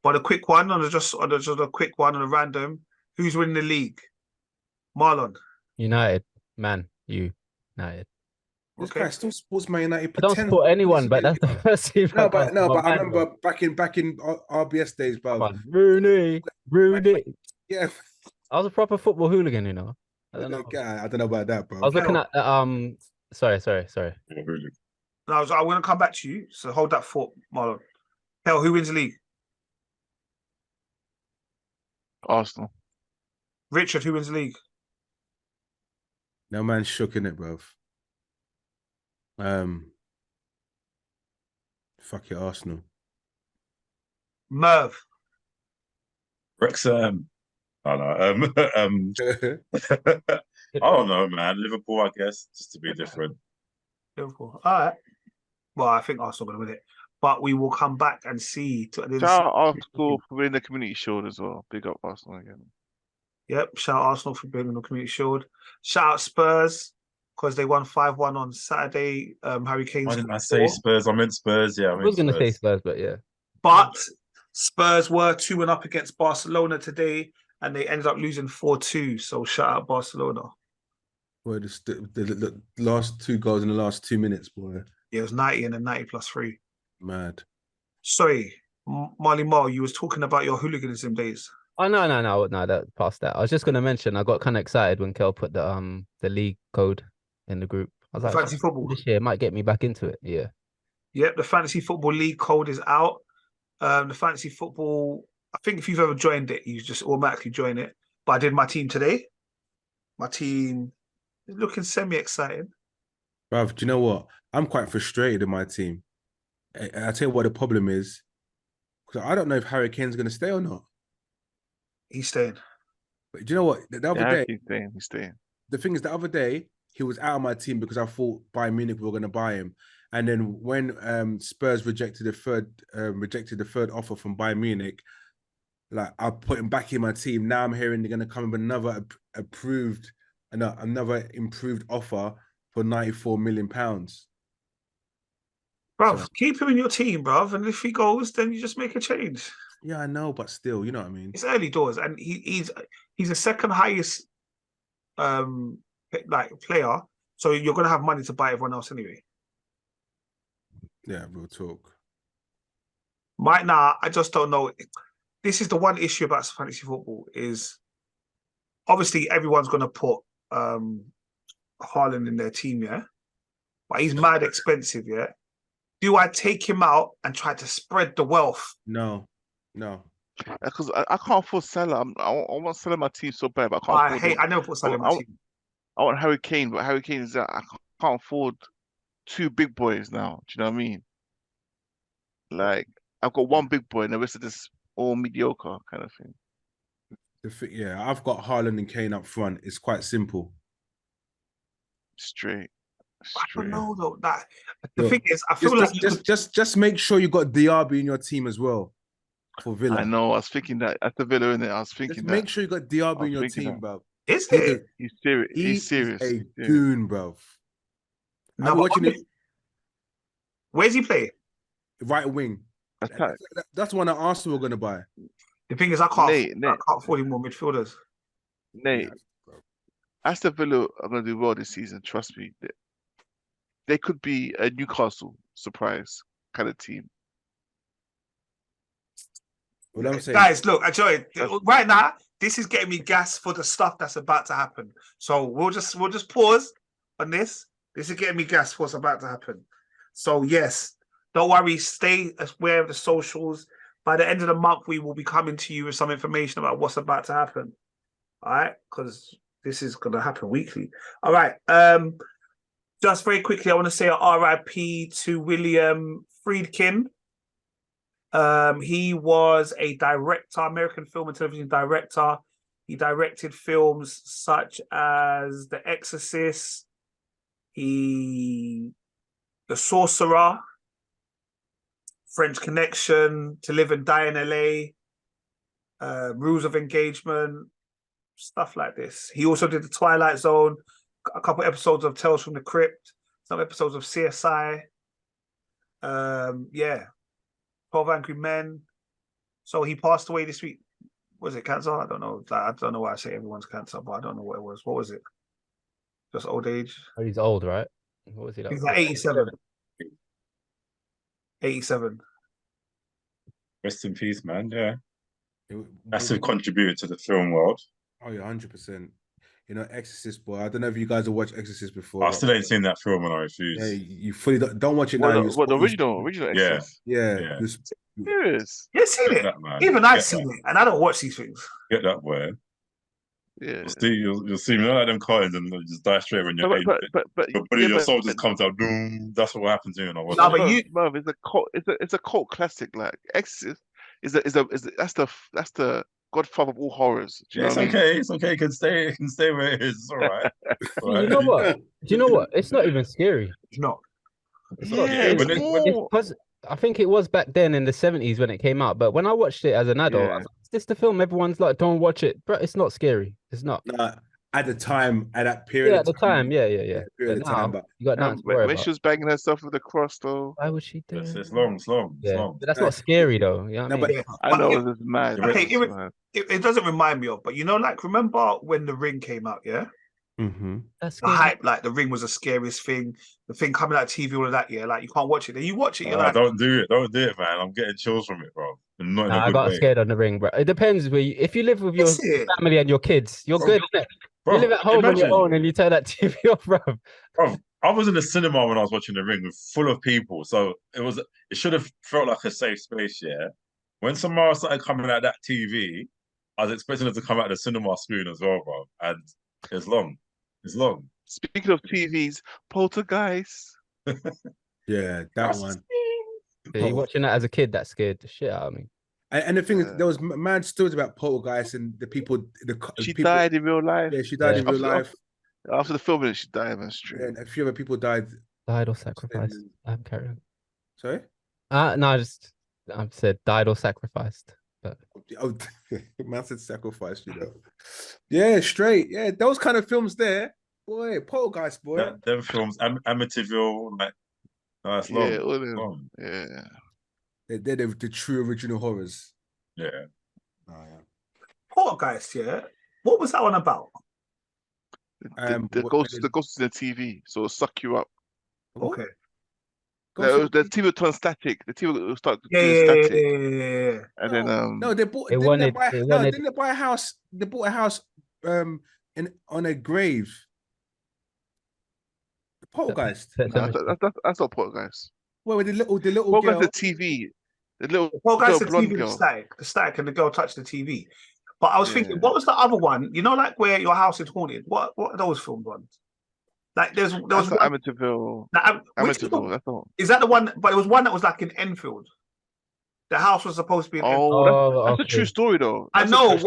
But a quick one, just a quick one on a random. Who's winning the league? Marlon. United, man, United. This guy still supports Man United. I don't support anyone, but that's the first team. But I remember back in RBS days, bro. Rooney. Yeah. I was a proper football hooligan, you know. I don't know. I don't know about that, bro. I was looking at sorry. No, I want to come back to you. So hold that thought, Marlon. Hell, who wins the league? Arsenal. Richard, who wins the league? No man's shook in it, bro. Fuck it, Arsenal. Merv. Wrexham. I don't know. I don't know, man. Liverpool, I guess, just to be different. Liverpool. All right. Well, I think Arsenal are going to win it. But we will come back and see. Shout out Arsenal for winning the Community Shield as well. Big up Arsenal again. Yep. Shout out Arsenal for being on the Community Shield. Shout out Spurs because they won 5-1 on Saturday. Harry Kane. Why didn't I say Spurs? I meant Spurs. Yeah, I was going to say Spurs, but yeah. But Spurs were 2-1 up against Barcelona today, and they ended up losing 4-2. So shout out Barcelona. Boy, the last 2 goals in the last 2 minutes, boy. Yeah, it was 90 and then 90 plus 3. Mad. Sorry, Marley Mar, you was talking about your hooliganism days. Oh no, that past that. I was just gonna mention I got kind of excited when Kel put the league code in the group. I was like, fantasy football this year might get me back into it. Yeah. Yep, the fantasy football league code is out. The fantasy football, I think if you've ever joined it, you just automatically join it. But I did my team today. My team is looking semi-exciting. Bruv, do you know what? I'm quite frustrated in my team. I'll tell you what the problem is. Because I don't know if Harry Kane's going to stay or not. He's staying. But do you know what? The other day, he's staying. the thing is, the other day, he was out of my team because I thought Bayern Munich were going to buy him. And then when Spurs rejected the third offer from Bayern Munich, like I put him back in my team. Now I'm hearing they're going to come with another improved offer for £94 million. Bruv, keep him in your team, bruv. And if he goes, then you just make a change. Yeah, I know, but still, you know what I mean. It's early doors, and he's the second highest player. So you're gonna have money to buy everyone else anyway. Yeah, real talk. Right now, I just don't know. This is the one issue about fantasy football is obviously everyone's gonna put Haaland in their team, yeah. But he's mad expensive, yeah. Do I take him out and try to spread the wealth? No. Because I can't afford Salah. I want Salah in my team so bad, but I can't afford. I never put Salah in my team. I want Harry Kane, but Harry Kane is that I can't afford two big boys now. Do you know what I mean? Like I've got one big boy, and the rest of this all mediocre kind of thing. Yeah, I've got Haaland and Kane up front. It's quite simple. Straight. I don't know though. The thing is, I feel just make sure you got Diaby in your team as well for Villa. I know. I was thinking that at the Villa, innit? I was thinking make sure you got Diaby in your team, bro. Is it? He's serious. He's serious. A goon, bro. No, watching it. Where's he play? Right wing. That's one that Arsenal are going to buy. The thing is, I can't afford any more midfielders. Nate, Aston Villa are going to do well this season. Trust me. They could be a Newcastle surprise kind of team. What I'm saying, guys, look, I enjoy it. Right now, this is getting me gas for the stuff that's about to happen. So we'll just pause on this. This is getting me gas for what's about to happen. So yes, don't worry. Stay aware of the socials. By the end of the month, we will be coming to you with some information about what's about to happen. All right, because this is going to happen weekly. All right. Just very quickly, I want to say RIP to William Friedkin. He was a director, American film and television director. He directed films such as The Exorcist, The Sorcerer, French Connection, To Live and Die in LA, Rules of Engagement, stuff like this. He also did The Twilight Zone, a couple episodes of Tales from the Crypt, some episodes of CSI. 12 Angry Men. So he passed away this week. Was it cancer? I don't know. I don't know why I say everyone's cancer, but I don't know what it was. What was it? Just old age? Oh, he's old, right? What was he like? He's like 87. 87. Rest in peace, man. Yeah. Massive contributor to the film world. Oh, yeah, 100%. You know, Exorcist, boy. I don't know if you guys have watched Exorcist before. I still ain't seen that film and I refuse. Yeah, you fully don't watch it now. What the original Exorcist? Yeah. Serious? Yeah, seen it. Even I've seen it, and I don't watch these things. Get that way. Yeah. You'll see me like them coins and just die straight when you're your soul just comes out. Boom. That's what happens to you. It's a cult classic. Like Exorcist is that's the godfather of all horrors. Do you know what I mean? It's okay. It can stay where it is. It's all right. You know what? Do you know what? It's not even scary. It's not. Because I think it was back then in the 70s when it came out. But when I watched it as an adult, I was like, is this the film everyone's like, don't watch it? Bro, it's not scary. It's not. At the time, at that period. Yeah, at the time. Yeah. But you got nothing to worry when about. she was banging herself with the cross, though. Why would she do it? It's long. But that's not scary, though. You know what I mean? I know it was mad. It doesn't remind me of, but you know, like, remember when The Ring came out, yeah? Mm-hmm. That's the hype, like The Ring was the scariest thing. The thing coming out of TV, all of that, yeah. Like, you can't watch it. Then you watch it, you're like, don't do it, man. I'm getting chills from it, bro. I got scared on The Ring, bro. It depends if you live with your family and your kids, you're good, isn't it? Bro, you live at home on your own and you turn that TV off, bro. Bro, I was in the cinema when I was watching The Ring with full of people, so it should have felt like a safe space, yeah. When Samara started coming out that TV, I was expecting it to come out the cinema screen as well, bro. And it's long. Speaking of TVs, Poltergeist. Yeah, that one. Yeah, you watching that as a kid, that scared the shit out of me. And the thing is, there was mad stories about Poltergeist and the people. She died in real life. Yeah, she died in real life. After the filming, she died, man. Straight. Yeah, and a few other people died. Died or sacrificed. Carry on. Sorry? No, I said died or sacrificed. But Oh, man said sacrifice, you know. Yeah, straight. Yeah, those kind of films there. Boy, Poltergeist, boy. Them films, Amityville, like, that's long. Yeah, all them. Long. Yeah. They're the true original horrors. Yeah. Oh, yeah. Poltergeist, yeah. What was that one about? The ghost in the TV, so it'll suck you up. Okay. The TV will turn static. The TV will start doing static. Yeah. And then no, they bought. Didn't they buy a house? They bought a house on a grave. The Poltergeist. That's not Poltergeist. Well, with the little Poltergeist girl. the TV. The little Poltergeist, the blonde TV, girl. the static, and the girl touched the TV. But I was thinking, what was the other one? You know, like where your house is haunted. What are those film ones? Like there was one, Amityville. Amityville. That's all. Is that the one? But it was one that was like in Enfield. The house was supposed to be in Enfield. That's a true story, though. I know.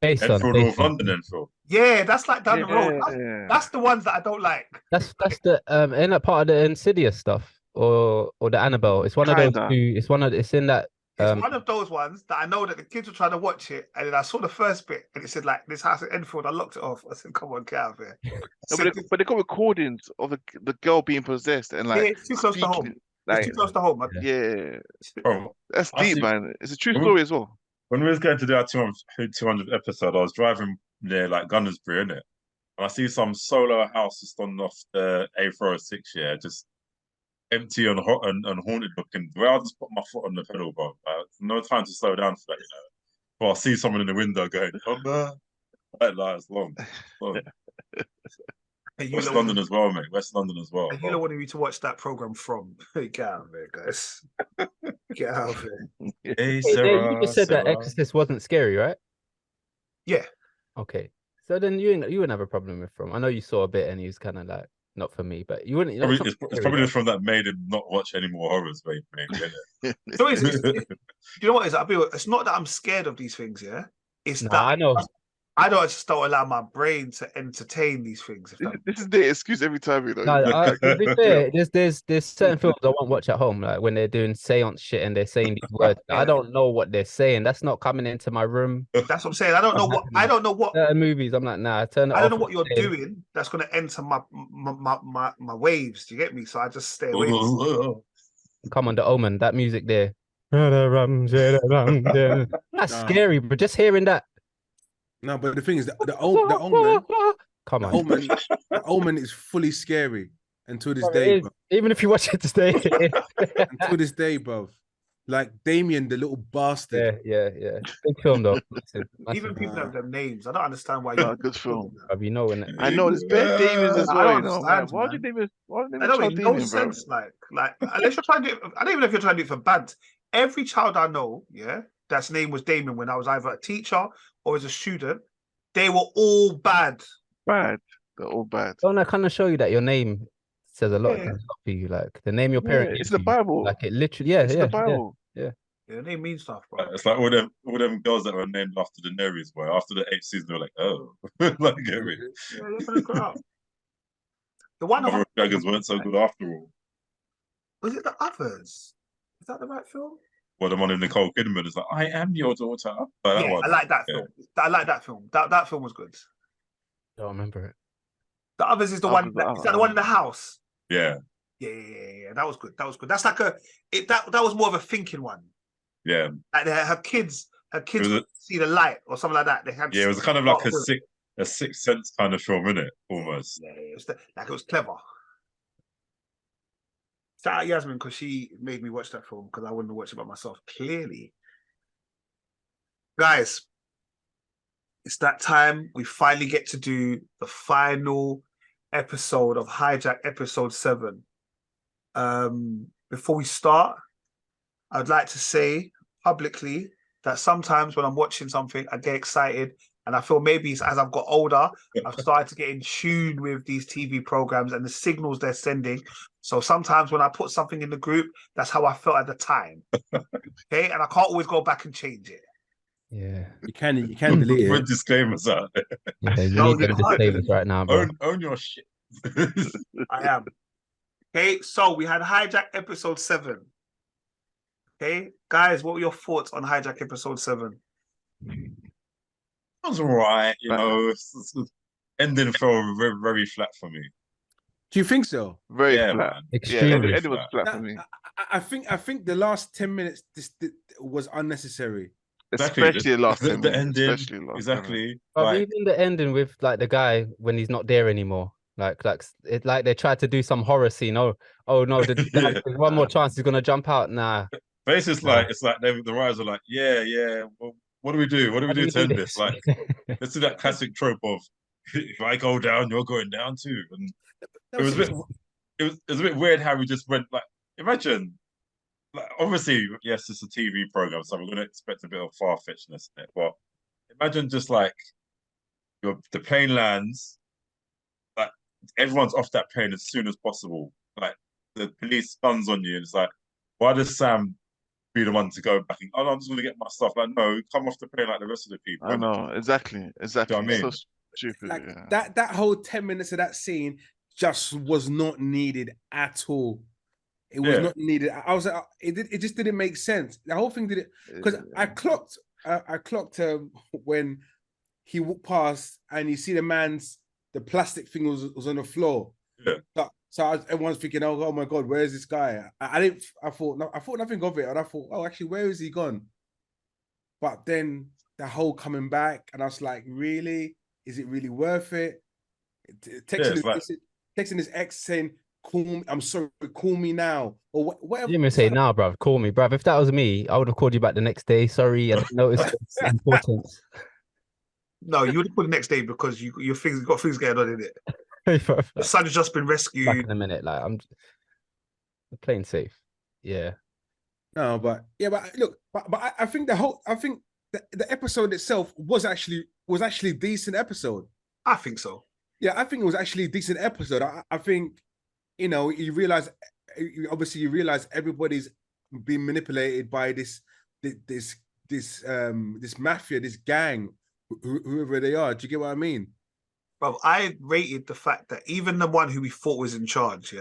Enfield, North London, Enfield. Yeah, that's like down the road. That's the ones that I don't like. That's the in that part of the Insidious stuff or the Annabelle. It's one of those two. It's in that. It's one of those ones that I know that the kids were trying to watch it, and then I saw the first bit, and it said like this house at Enfield. I locked it off. I said, "Come on, get out of here." But they got recordings of the girl being possessed and like it's too close to home. It's too close to home. Yeah, Bro, that's deep, man. It's a true story as well. When we was going to do our 200th episode, I was driving near like Gunnersbury, innit? And I see some solo house just on off the A406, yeah, just empty and hot and haunted looking. Where I just put my foot on the pedal, bro. No time to slow down for that, you know. But I see someone in the window going, "Oh no!" Like it's long. West London as well, mate. West London as well. You don't want me to watch that program from. Get out of there, guys. Get out of there. Hey, you just said that Exorcist wasn't scary, right? Yeah. Okay. So then you wouldn't have a problem with From. I know you saw a bit and he was kind of like, not for me, but you wouldn't. It's probably just from that made him not watch any more horrors, mate. So you know what it is? It's not that I'm scared of these things, yeah. It's that I know. I just don't allow my brain to entertain these things. This is the excuse every time, you know. No, to be fair, there's certain films I won't watch at home, like when they're doing seance shit and they're saying these words. Yeah. I don't know what they're saying. That's not coming into my room. That's what I'm saying. I don't know what certain movies. I'm like, nah, turn it off. I don't know what you're doing. That's gonna enter my waves. Do you get me? So I just stay away. Come on, The Omen. That music there. That's scary, but just hearing that. No, but the thing is, the Omen. Come on, the Omen is fully scary until this day. Even if you watch it today, until this day, bro. Like Damien, the little bastard. Yeah. Big film though. Even people have their names. I don't understand why. Good film. You know, when I know there's bad Damiens as well. You know, why do they? I don't make no sense. Like unless you're trying to. I don't even know if you're trying to do it for bad. Every child I know, yeah, that's name was Damien when I was either a teacher or as a student, they were all bad. They're all bad. Don't I kind of show you that your name says a lot for you? Like the name your parents. It's the Bible. Like it literally, it's the Bible. Yeah, the name means stuff, bro. It's like all them girls that were named after the Daenerys, boy. After the 8th season, they were like, oh, like get me. Yeah, they're gonna grow up. The one of dragons weren't so good after all. Was it The Others? Is that the right film? Well, the one in Nicole Kidman is like, I am your daughter. I like that film. I like that film. That film was good. Don't remember it. The Others is the one. Is that the one in the house? Yeah. Yeah. That was good. That's like that was more of a thinking one. Yeah. Like her kids see the light or something like that. It was kind of like a Sixth Sense kind of film, innit? Almost. Yeah, it was clever. Shout out Yasmin because she made me watch that film because I wouldn't watch it by myself. Clearly, guys, it's that time. We finally get to do the final episode of Hijack, episode 7. Before we start, I'd like to say publicly that sometimes when I'm watching something, I get excited. And I feel maybe as I've got older, I've started to get in tune with these TV programs and the signals they're sending. So sometimes when I put something in the group, that's how I felt at the time. Okay, and I can't always go back and change it. Yeah. You can delete With it. disclaimers out. Yeah, you No, need them you can't. disclaimers right now, bro. Own your shit. I am. Okay, so we had Hijack episode 7. Okay, guys, what were your thoughts on Hijack episode 7? It was alright, you know. It's ending fell very, very flat for me. Do you think so? Very Yeah, flat. man. Extremely Yeah, Eddie was flat for me. I think the last 10 minutes this was unnecessary. Exactly. Especially the last 10 the minutes. ending. Especially the last 10 minutes. Exactly. But Like, even the ending with like the guy when he's not there anymore, like it like they tried to do some horror scene. Oh no, there's one more chance he's gonna jump out. Nah. but it's just like the writers are like, yeah. Well, what do we do? What do we do to end this? Like, let's do that classic trope of if I go down, you're going down too. And it was a bit weird how we just went like, imagine. Like, obviously, yes, it's a TV program, so we're going to expect a bit of far-fetchedness in it. But imagine just like the plane lands, like everyone's off that plane as soon as possible. Like the police stuns on you, and it's like, why does Sam be the one to go back? Oh, no, I'm just going to get my stuff. Like, no, come off the plane like the rest of the people. I know, exactly. You know what I mean? So stupid. Like yeah. that whole 10 minutes of that scene just was not needed at all. It was not needed. I was like, it just didn't make sense. The whole thing didn't, because I clocked when he walked past and you see the plastic thing was on the floor. Yeah. So everyone's thinking, oh my God, where is this guy? I thought nothing of it, and I thought, oh, actually, where is he gone? But then the whole coming back, and I was like, really? Is it really worth it? Texting his ex saying, call me, I'm sorry, call me now. Or whatever. You didn't even say now, bruv. Call me, bruv. If that was me, I would have called you back the next day. Sorry, I didn't notice its importance. No, you would have called the next day because you got things going on in it. The son has just been rescued. Back in a minute, like I'm playing safe. Yeah. No, but look, but I think the episode itself was actually a decent episode. I think so. Yeah, I think it was actually a decent episode. I think, you realize everybody's being manipulated by this mafia, this gang, whoever they are. Do you get what I mean? Bro, I rated the fact that even the one who we thought was in charge,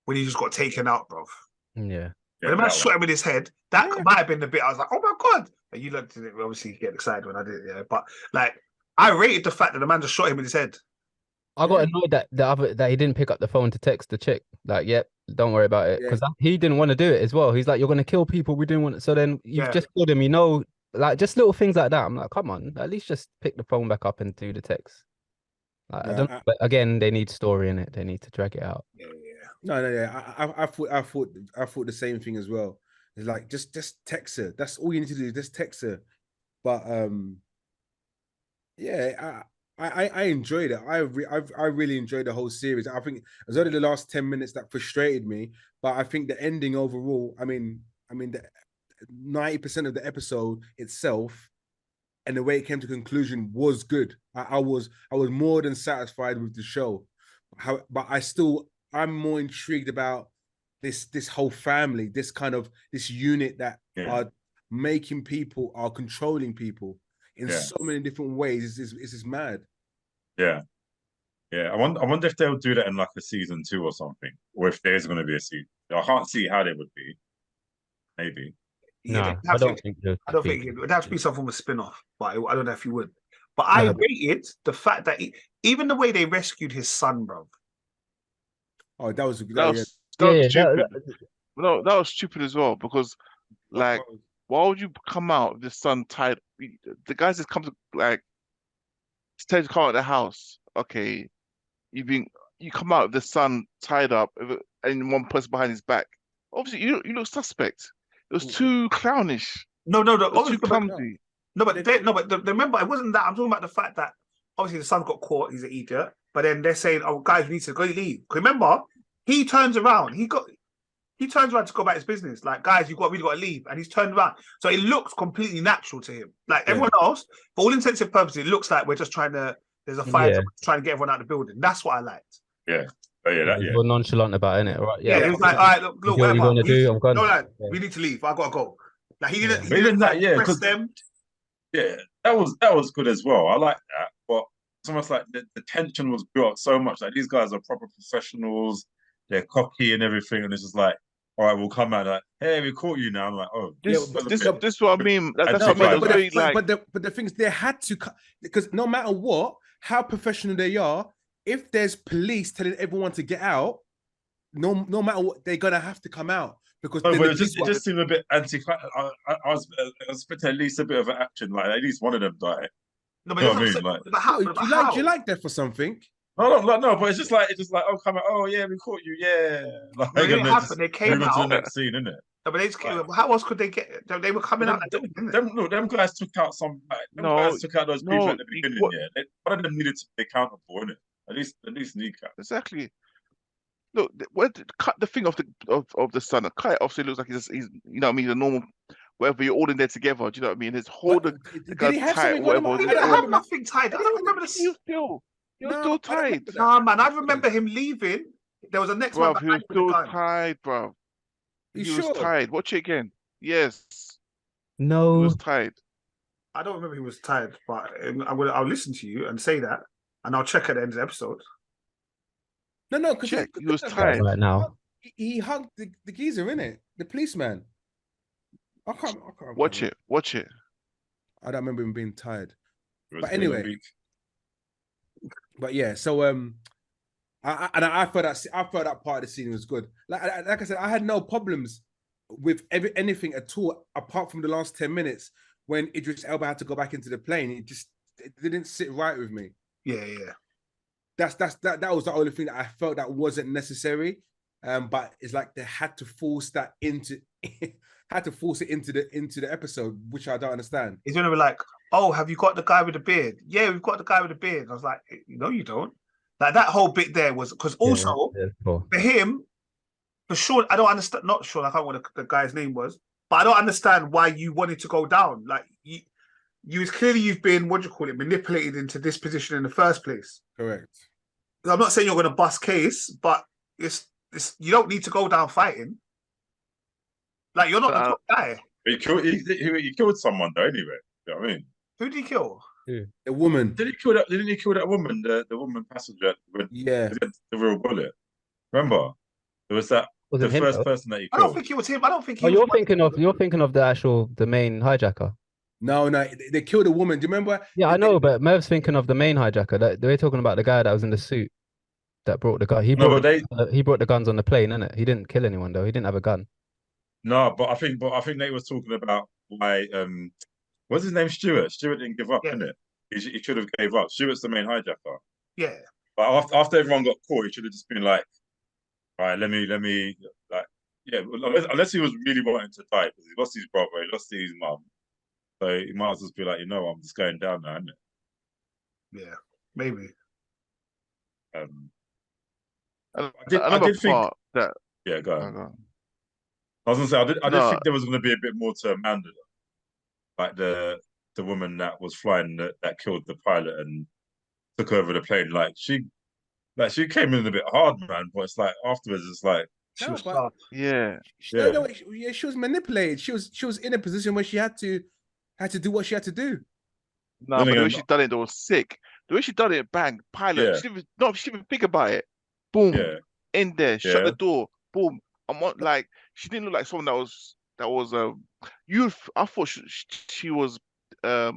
when he just got taken out, bro. Yeah. When the man shot him in his head, that might have been the bit I was like, oh my God. And you looked at it, obviously get excited when I did it, yeah. But like, I rated the fact that the man just shot him in his head. I got annoyed that he didn't pick up the phone to text the chick. Like, yep, don't worry about it. Because he didn't want to do it as well. He's like, you're going to kill people. We didn't want it. So then you've just killed him, like just little things like that. I'm like, come on, at least just pick the phone back up and do the text. Like, I don't know, but again, they need story in it. They need to drag it out. No. I thought the same thing as well. It's like just text her. That's all you need to do. Just text her. But I enjoyed it. I really enjoyed the whole series. I think it was only the last 10 minutes that frustrated me, but I think the ending overall, I mean the 90% of the episode itself and the way it came to conclusion was good. I was more than satisfied with the show. But I'm more intrigued about this whole family, this unit that are making people, are controlling people in so many different ways. It's just mad. Yeah. I wonder if they'll do that in like a season 2 or something, or if there's going to be a season. I can't see how they would be. Maybe. No, I don't think it would have to be some form of spin-off, but I don't know if you would. But I rated the fact that even the way they rescued his son, bro. Oh, that was stupid. No, that was stupid as well, because like, why would you come out with the son tied? The guys just come to like stay to come out of the house. Okay, you come out with the son tied up and one person behind his back. Obviously, you look suspect. It was too clownish. No. Too clumsy. Remember, it wasn't that. I'm talking about the fact that obviously the son got caught. He's an idiot. But then they're saying, "Oh, guys, we need to go leave." Remember, he turns around. He turns around to go about his business. Like, guys, really got to leave. And he's turned around. So it looks completely natural to him. Like everyone else, for all intents and purposes, it looks like we're just there's a fire trying to get everyone out of the building. That's what I liked. Yeah. Oh, yeah. We're nonchalant about it, innit? Right? Yeah. It was like, all right, look, what you want to do? I'm gone. No, lad, we need to leave. I got to go. Like, he didn't press them. Yeah, that was good as well. I like that, but it's almost like the tension was built so much. Like these guys are proper professionals, they're cocky and everything, and it's just like, all right, we'll come out like, hey, we caught you now. I'm like, oh, Yeah, this is what I mean. That's no, what I mean. but the thing is, they had to because no matter what, how professional they are, if there's police telling everyone to get out, no matter what, they're gonna have to come out because no, but it just seemed a bit anti. I was expecting at least a bit of an action, like at least one of them die. No, but You know what I that's mean? what I'm saying. Like, But how? But how? do you like that for something? no, but it's just like oh, come on, oh yeah, we caught you, yeah. Like, No, it didn't and then happen. just They came move on to the out. next scene, innit? No, but they just came, how else could they get? They were coming out. Them guys took out some. Guys took out those people at the beginning. Yeah, one of them needed to be accountable, innit? At least kneecap. Exactly. Look, cut the thing of the son. Cut it off so it looks like he's you know what I mean, a normal. Whatever, you're all in there together. Do you know what I mean? His hold the guy tight, whatever. He didn't have nothing tied. I don't remember this. You're still tied. Nah, man, I remember him leaving. There was a next one. He was still tied, bro. He was tied. Watch it again. Yes. No. He was tied. I don't remember he was tied, but I'll listen to you and say that, and I'll check at the end of the episode. No, because he was tied right now. He hugged the geezer, innit? The policeman. I can't. Watch it. I don't remember him being tired. But anyway. But yeah, so I felt that part of the scene was good. Like I said, I had no problems with anything at all apart from the last 10 minutes when Idris Elba had to go back into the plane. It didn't sit right with me. Yeah. That was the only thing that I felt that wasn't necessary. But it's like they had to force that into into the episode, which I don't understand. He's gonna be like, "Oh, have you got the guy with the beard?" Yeah, we've got the guy with the beard. I was like, "No, you don't." Like that whole bit there was because also for him, for Sean, I don't understand. Not Sean, I can't remember what the guy's name was, but I don't understand why you wanted to go down. Like you've been manipulated into this position in the first place. Correct. I'm not saying you're going to bust case, but it's you don't need to go down fighting. Like you're not the top guy. He killed someone though. Anyway, you know what I mean? Who did he kill? A woman. Didn't he kill that woman? The woman passenger. Yeah. The real bullet. Remember, it was the first person that he killed. I don't think it was him. I don't think he. You're thinking of the main hijacker. No, they killed a woman. Do you remember? Yeah, I know, but Merv's thinking of the main hijacker. They're talking about the guy that was in the suit that brought the gun. He brought the guns on the plane, innit? He didn't kill anyone though. He didn't have a gun. No, but I think they was talking about why what's his name? Stuart didn't give up, innit? He should have gave up. Stuart's the main hijacker. Yeah. But after everyone got caught, he should have just been like, all right, let me like, yeah, unless he was really wanting to die because he lost his brother, he lost his mum. So he might as well be like, I'm just going down now, isn't it? Yeah, maybe. I did think that. Yeah, go on. I was gonna say I did think there was gonna be a bit more to Amanda, like the woman that was flying that killed the pilot and took over the plane. Like she came in a bit hard, man. But it's like afterwards, it's like she was hard. Yeah. She was manipulated. She was in a position where she had to do what she had to do. No, but the way she done it, was sick. The way she done it, bang, pilot. Yeah. She didn't even think about it. Boom, in there, shut the door. Boom. I'm not like she didn't look like someone that was youth. I thought she was not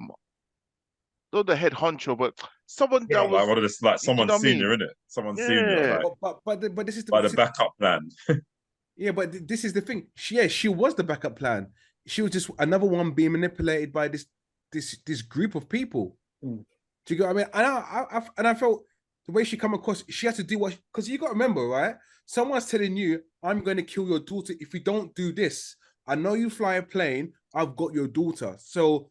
the head honcho, but someone that was like one of the like someone senior, innit? Someone senior. Like, but this is the backup plan. Yeah, but this is the thing. She was the backup plan. She was just another one being manipulated by this group of people. Do you get what I mean? And I felt the way she come across, she had to do what, because you got to remember, right? Someone's telling you, I'm going to kill your daughter if you don't do this. I know you fly a plane. I've got your daughter. So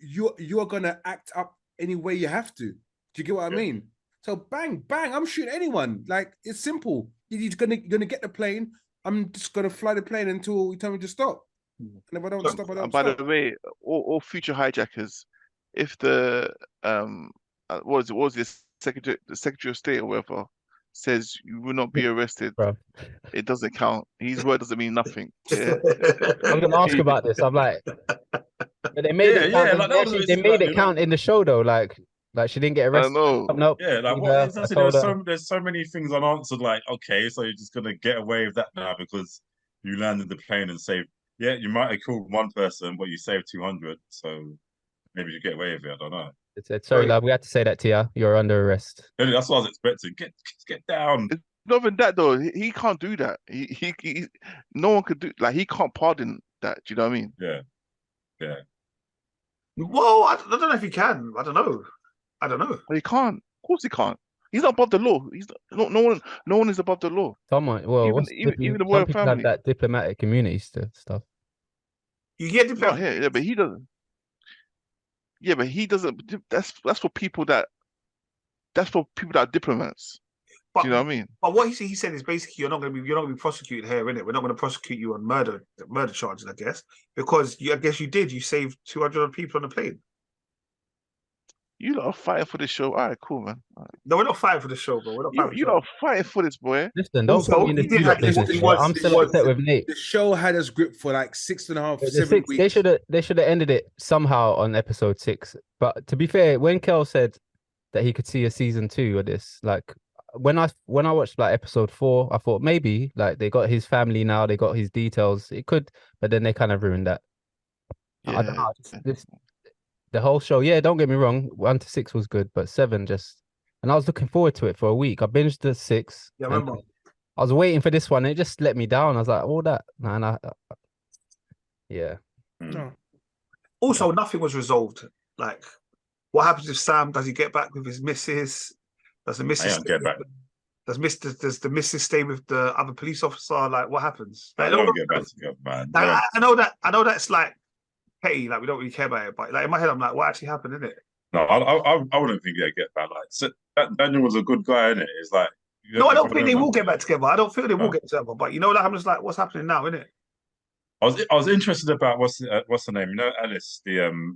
you're going to act up any way you have to. Do you get what I mean? So bang, I'm shooting anyone. Like, it's simple. You're gonna get the plane. I'm just going to fly the plane until you tell me to stop. And if I don't stop, I don't by stop. the way, all future hijackers, if the what was this Secretary of State or whatever says you will not be arrested, it doesn't count. His word doesn't mean nothing. Yeah. I'm gonna ask about this. I'm like, But they made it count. like that was They made it count in the show though. Like she didn't get I arrested. know. Nope. Yeah, like what? Exactly, there's so many things unanswered. Like, okay, so you're just gonna get away with that now because you landed the plane and saved. Yeah, you might have killed one person, but you saved 200. So maybe you get away with it. I don't know. It's sorry, love. We had to say that to you. You're under arrest. That's what I was expecting. Get down. It's not even that though. He can't do that. He no one could do like he can't pardon that. Do you know what I mean? Yeah. Well, I don't know if he can. I don't know. But he can't. Of course he can't. He's not above the law. He's not, no one is above the law. Someone, well, even the some royal people family have that diplomatic immunity stuff. You get Not diplomatic. here, yeah, but he doesn't. Yeah, but he doesn't. That's for people that. That's for people that are diplomats. Do you know what I mean? But what he said is basically you're not going to be prosecuted here, innit? We're not going to prosecute you on murder charges, I guess, because I guess you did. You saved 200 people on the plane. You lot are fighting for this show. All right, cool, man. All right. No, we're not fighting for the show, bro. We're not fighting You lot are fighting for this, boy. Listen, don't Also, put me in the he did two have- position. he was- I'm he still was- upset with Nate. The show had us gripped for like 6.5, The 7 six, weeks. they should have ended it somehow on episode 6. But to be fair, when Kel said that he could see a season 2 of this, like when I watched like episode 4, I thought maybe like they got his family now, they got his details. It could, but then they kind of ruined that. I don't know. The whole show, yeah, don't get me wrong, 1 to 6 was good, but 7 just, and I was looking forward to it for a week. I binged the 6. Yeah, I remember. I was waiting for this one. And it just let me down. I was like, all that, man. Yeah. No. Also, nothing was resolved. Like, what happens if Sam? Does he get back with his missus? Does the missus get back. Does the missus stay with the other police officer? Like, what happens? I Like, don't want to get back together, man. Like, I know that's like petty. Like, we don't really care about it, but like in my head, I'm like, what actually happened, innit? No, I wouldn't think they'd get back. Like, so, Daniel was a good guy, innit? It's like. No, I don't think they will get back together. I don't feel they will get together. But you know, like, I'm just like, what's happening now, innit? I was interested about what's the name? You know, Alice, the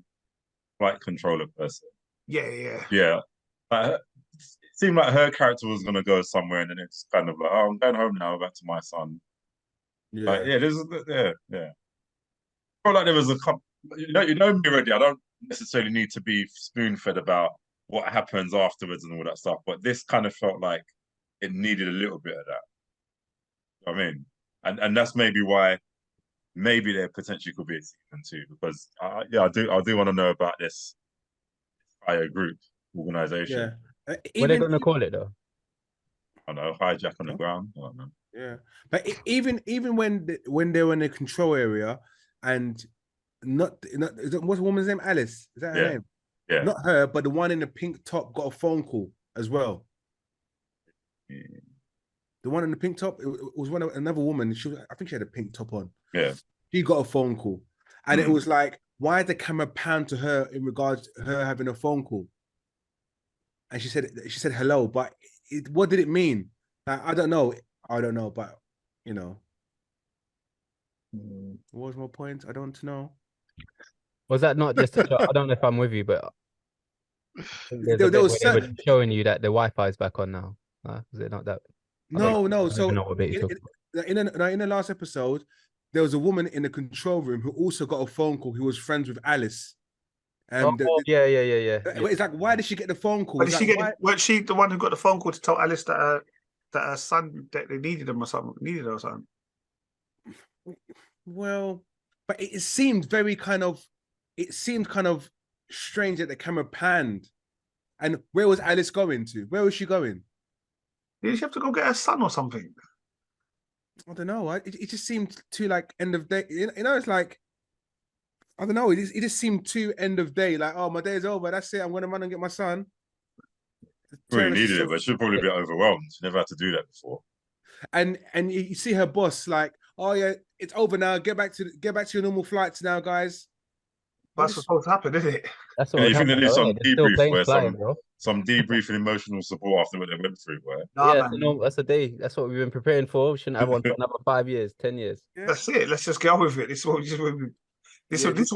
flight controller person. Yeah. Like, it seemed like her character was gonna go somewhere, and then it's kind of like, oh, I'm going home now, back to my son. Yeah. Like, yeah. I felt like there was a couple. You know me already. I don't necessarily need to be spoon-fed about what happens afterwards and all that stuff, but this kind of felt like it needed a little bit of that. You know what I mean? And that's maybe why maybe there potentially could be a season 2, because I do want to know about this higher group organization. Yeah. What are they going to call it though? I don't know, Hijack on the ground. I don't know. Yeah, but even when they were in the control area, and not what's the woman's name? Alice, is that her name? Yeah. Not her, but the one in the pink top got a phone call as well. Yeah. The one in the pink top, it was another woman. I think she had a pink top on. Yeah. She got a phone call, and it was like, why did the camera pan to her in regards to her having a phone call? And she said hello, but what did it mean? Like, I don't know, but you know, what was my point? I don't know. Was that not just a show? I don't know if I'm with you, but There was they were showing you that the Wi-Fi is back on now. Was it not that? No. So in the last episode, there was a woman in the control room who also got a phone call. Who was friends with Alice. Yeah. It's like, why did she get the phone call? Weren't she the one who got the phone call to tell Alice that her son, that they needed him or something? Well, but it seemed kind of strange that the camera panned. And where was Alice going to? Where was she going? Did she have to go get her son or something? I don't know. It just seemed too like end of day. You know, it's like, I don't know. It just seemed too end of day. Like, oh, my day is over. That's it. I'm going to run and get my son. Really needed it, but she'll probably be overwhelmed. She never had to do that before. And you see her boss like, oh yeah, it's over now. Get back to your normal flights now, guys. That's what's supposed to happen, isn't it? That's what you think they need some debrief where some debrief and emotional support after what they went through, where? That's a day. That's what we've been preparing for. We shouldn't have one for another 5 years, 10 years. Yeah. That's it. Let's just get on with it. This is what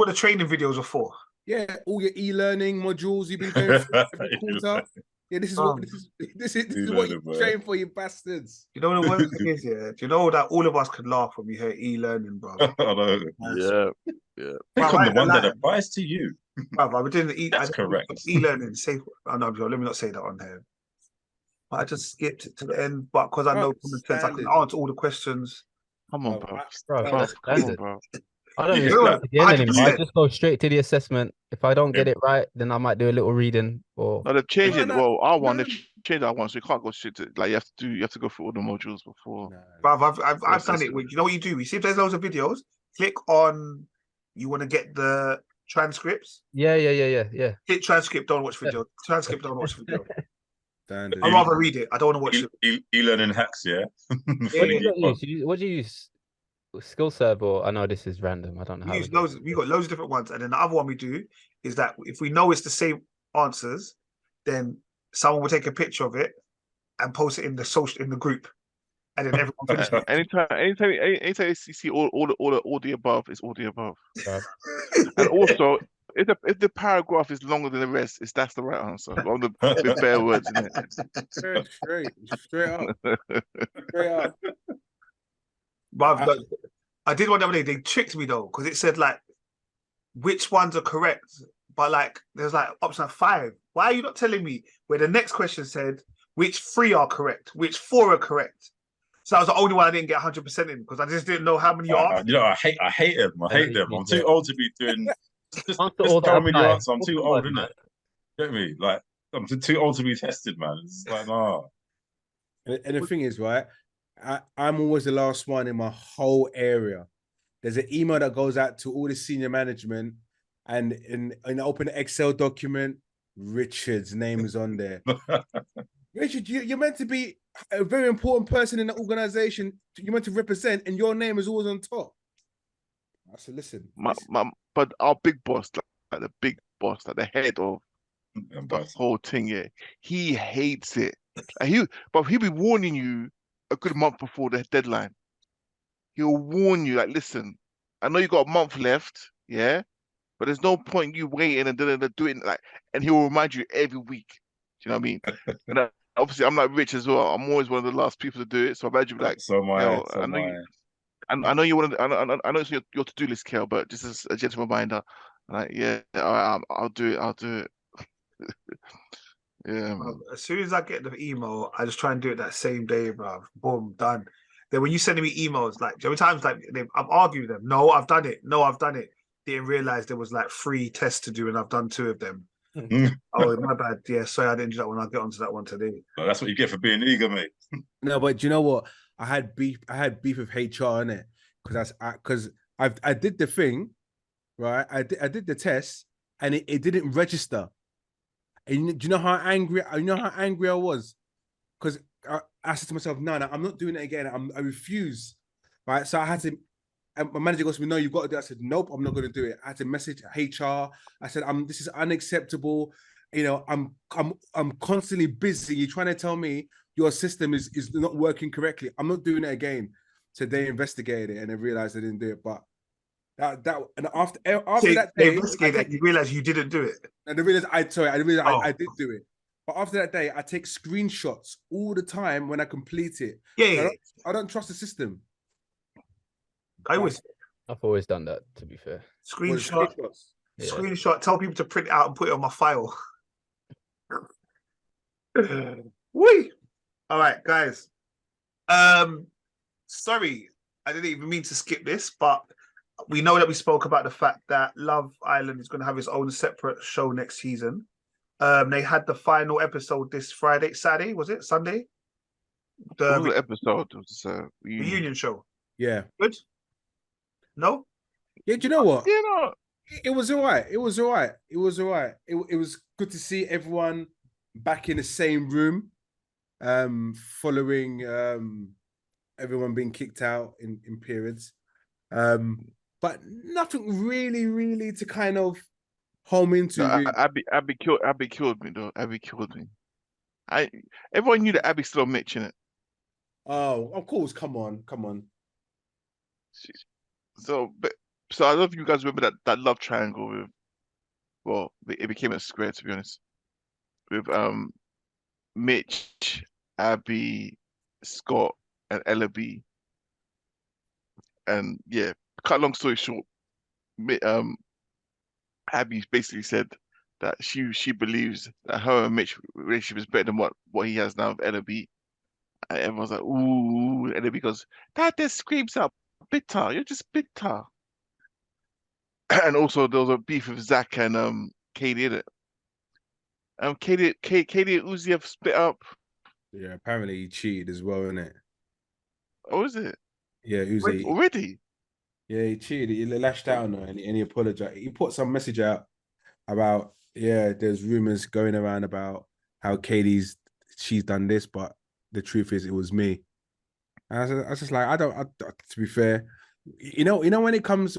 the training videos are for. Yeah, all your e-learning modules you've been going through every quarter. Yeah, this is what you train for, you bastards. You know the worst thing is, yeah. Do you know that all of us could laugh when we hear e-learning, bro? I know. Yeah. Click Bruv, on I the ain't gonna one that lie. applies to you. Bruv, I've been doing the That's correct. e-learning. Oh no, let me not say that on here. But I just skipped it to the end, but because I know common sense, I can Standard. answer all the questions. Come on, Oh, bro. Bro, Bro, that's come on, standard. bro. I don't even Yeah. skip No, to the end anymore. I 100%. just go straight to the assessment. If I don't get it right, then I might do a little reading or No, they've changed it. No, Well, R1, no. they've changed R1, so you can't go straight to like you have to go through all the modules before. No. Bruv, I've done it. assessment. You know what you do? You see if there's loads of videos, click on you want to get the transcripts. yeah. Hit transcript, don't watch video. Transcript, don't watch video. Standard. I'd rather read it. I don't want to watch it. E-learning hacks, yeah. Yeah, What do yeah. you got use? What do you use? Skill serve or I know this is random. I don't know We how use it goes. loads. We got loads of different ones, and then the other one we do is that if we know it's the same answers, then someone will take a picture of it and post it in the group, and then everyone finishes. Anytime you see all the above, it's all the above. Bruv. And also, if the paragraph is longer than the rest, that's the right answer. With bare words in it. Straight up. Straight up. But I did one the other day. They tricked me though because it said like which ones are correct, but like there's like option 5. Why are you not telling me where the next question said which 3 are correct, which 4 are correct? So that was the only one I didn't get 100% in because I just didn't know how many you asked. You know, I hate them. I hate them. I'm too old to be doing. Just tell me the answer. I'm too old, innit? Get me? Like I'm too old to be tested, man. It's like nah. And the thing is, right, I'm always the last one in my whole area. There's an email that goes out to all the senior management, and in open Excel document, Richard's name is on there. Richard, you're meant to be a very important person in the organization. You're meant to represent, and your name is always on top. I said, listen. But our big boss, like the big boss, like the head of the whole thing, yeah, he hates it. But he'll be warning you a good month before the deadline. He'll warn you, like, listen, I know you got a month left, yeah, but there's no point you waiting and then doing like, and he'll remind you every week. Do you know what I mean? And obviously, I'm like Rich as well. I'm always one of the last people to do it, so I imagine like, so am I. I know you want to. I know it's your to-do list, Kel, but just as a gentle reminder, like, yeah, all right, I'll do it. I'll do it. Yeah. As soon as I get the email, I just try and do it that same day, bro. Boom, done. Then when you send me emails, like there were times like I've argued with them. No, I've done it. No, I've done it. Didn't realize there was like 3 tests to do, and I've done 2 of them. Oh, my bad. Yeah, sorry, I didn't do that one. I'll get onto that one today. Well, that's what you get for being eager, mate. No, but do you know what? I had beef with HR in it because I did the thing, right? I did the test and it didn't register. And do you know how angry? I was? Because I said to myself, no, I'm not doing it again. I refuse, right? So I had to. And my manager goes to me, no, you've got to do it. I said, nope, I'm not going to do it. I had to message HR. I said, this is unacceptable. You know, I'm constantly busy. You're trying to tell me your system is not working correctly. I'm not doing it again. So they investigated it and they realized they didn't do it. But and after that day, you realize you didn't do it. And they realized I did do it. But after that day, I take screenshots all the time when I complete it. Yeah. I don't trust the system. I've always done that, to be fair. Screenshot. Tell people to print it out and put it on my file. Wait. All right, guys. Sorry, I didn't even mean to skip this, but we know that we spoke about the fact that Love Island is going to have its own separate show next season. They had the final episode this Saturday, was it? Sunday? The episode was a reunion show. Yeah. Good? No? Yeah, do you know what? You know, it was all right. It was good to see everyone back in the same room, following everyone being kicked out in periods. But nothing really to kind of home into. No, Abby killed me though. Abby killed me. Everyone knew that Abby still Mitch in it. Oh, of course. Come on. So I don't know if you guys remember that love triangle with, well, it became a square, to be honest, with Mitch, Abby, Scott, and Ella B. And yeah, cut long story short, Abby basically said that she believes that her and Mitch relationship is better than what he has now with LB. And everyone's like, ooh, and LB goes, that just screams out bitter. You're just bitter. And also there was a beef with Zach and Katie in it. Katie and Uzi have split up. Yeah, apparently he cheated as well, innit? Oh, is it? Yeah, Uzi. Already? Yeah, he cheated. He lashed out on her and he apologized. He put some message out about, yeah, there's rumors going around about how she's done this, but the truth is it was me. And I was just like, to be fair, when it comes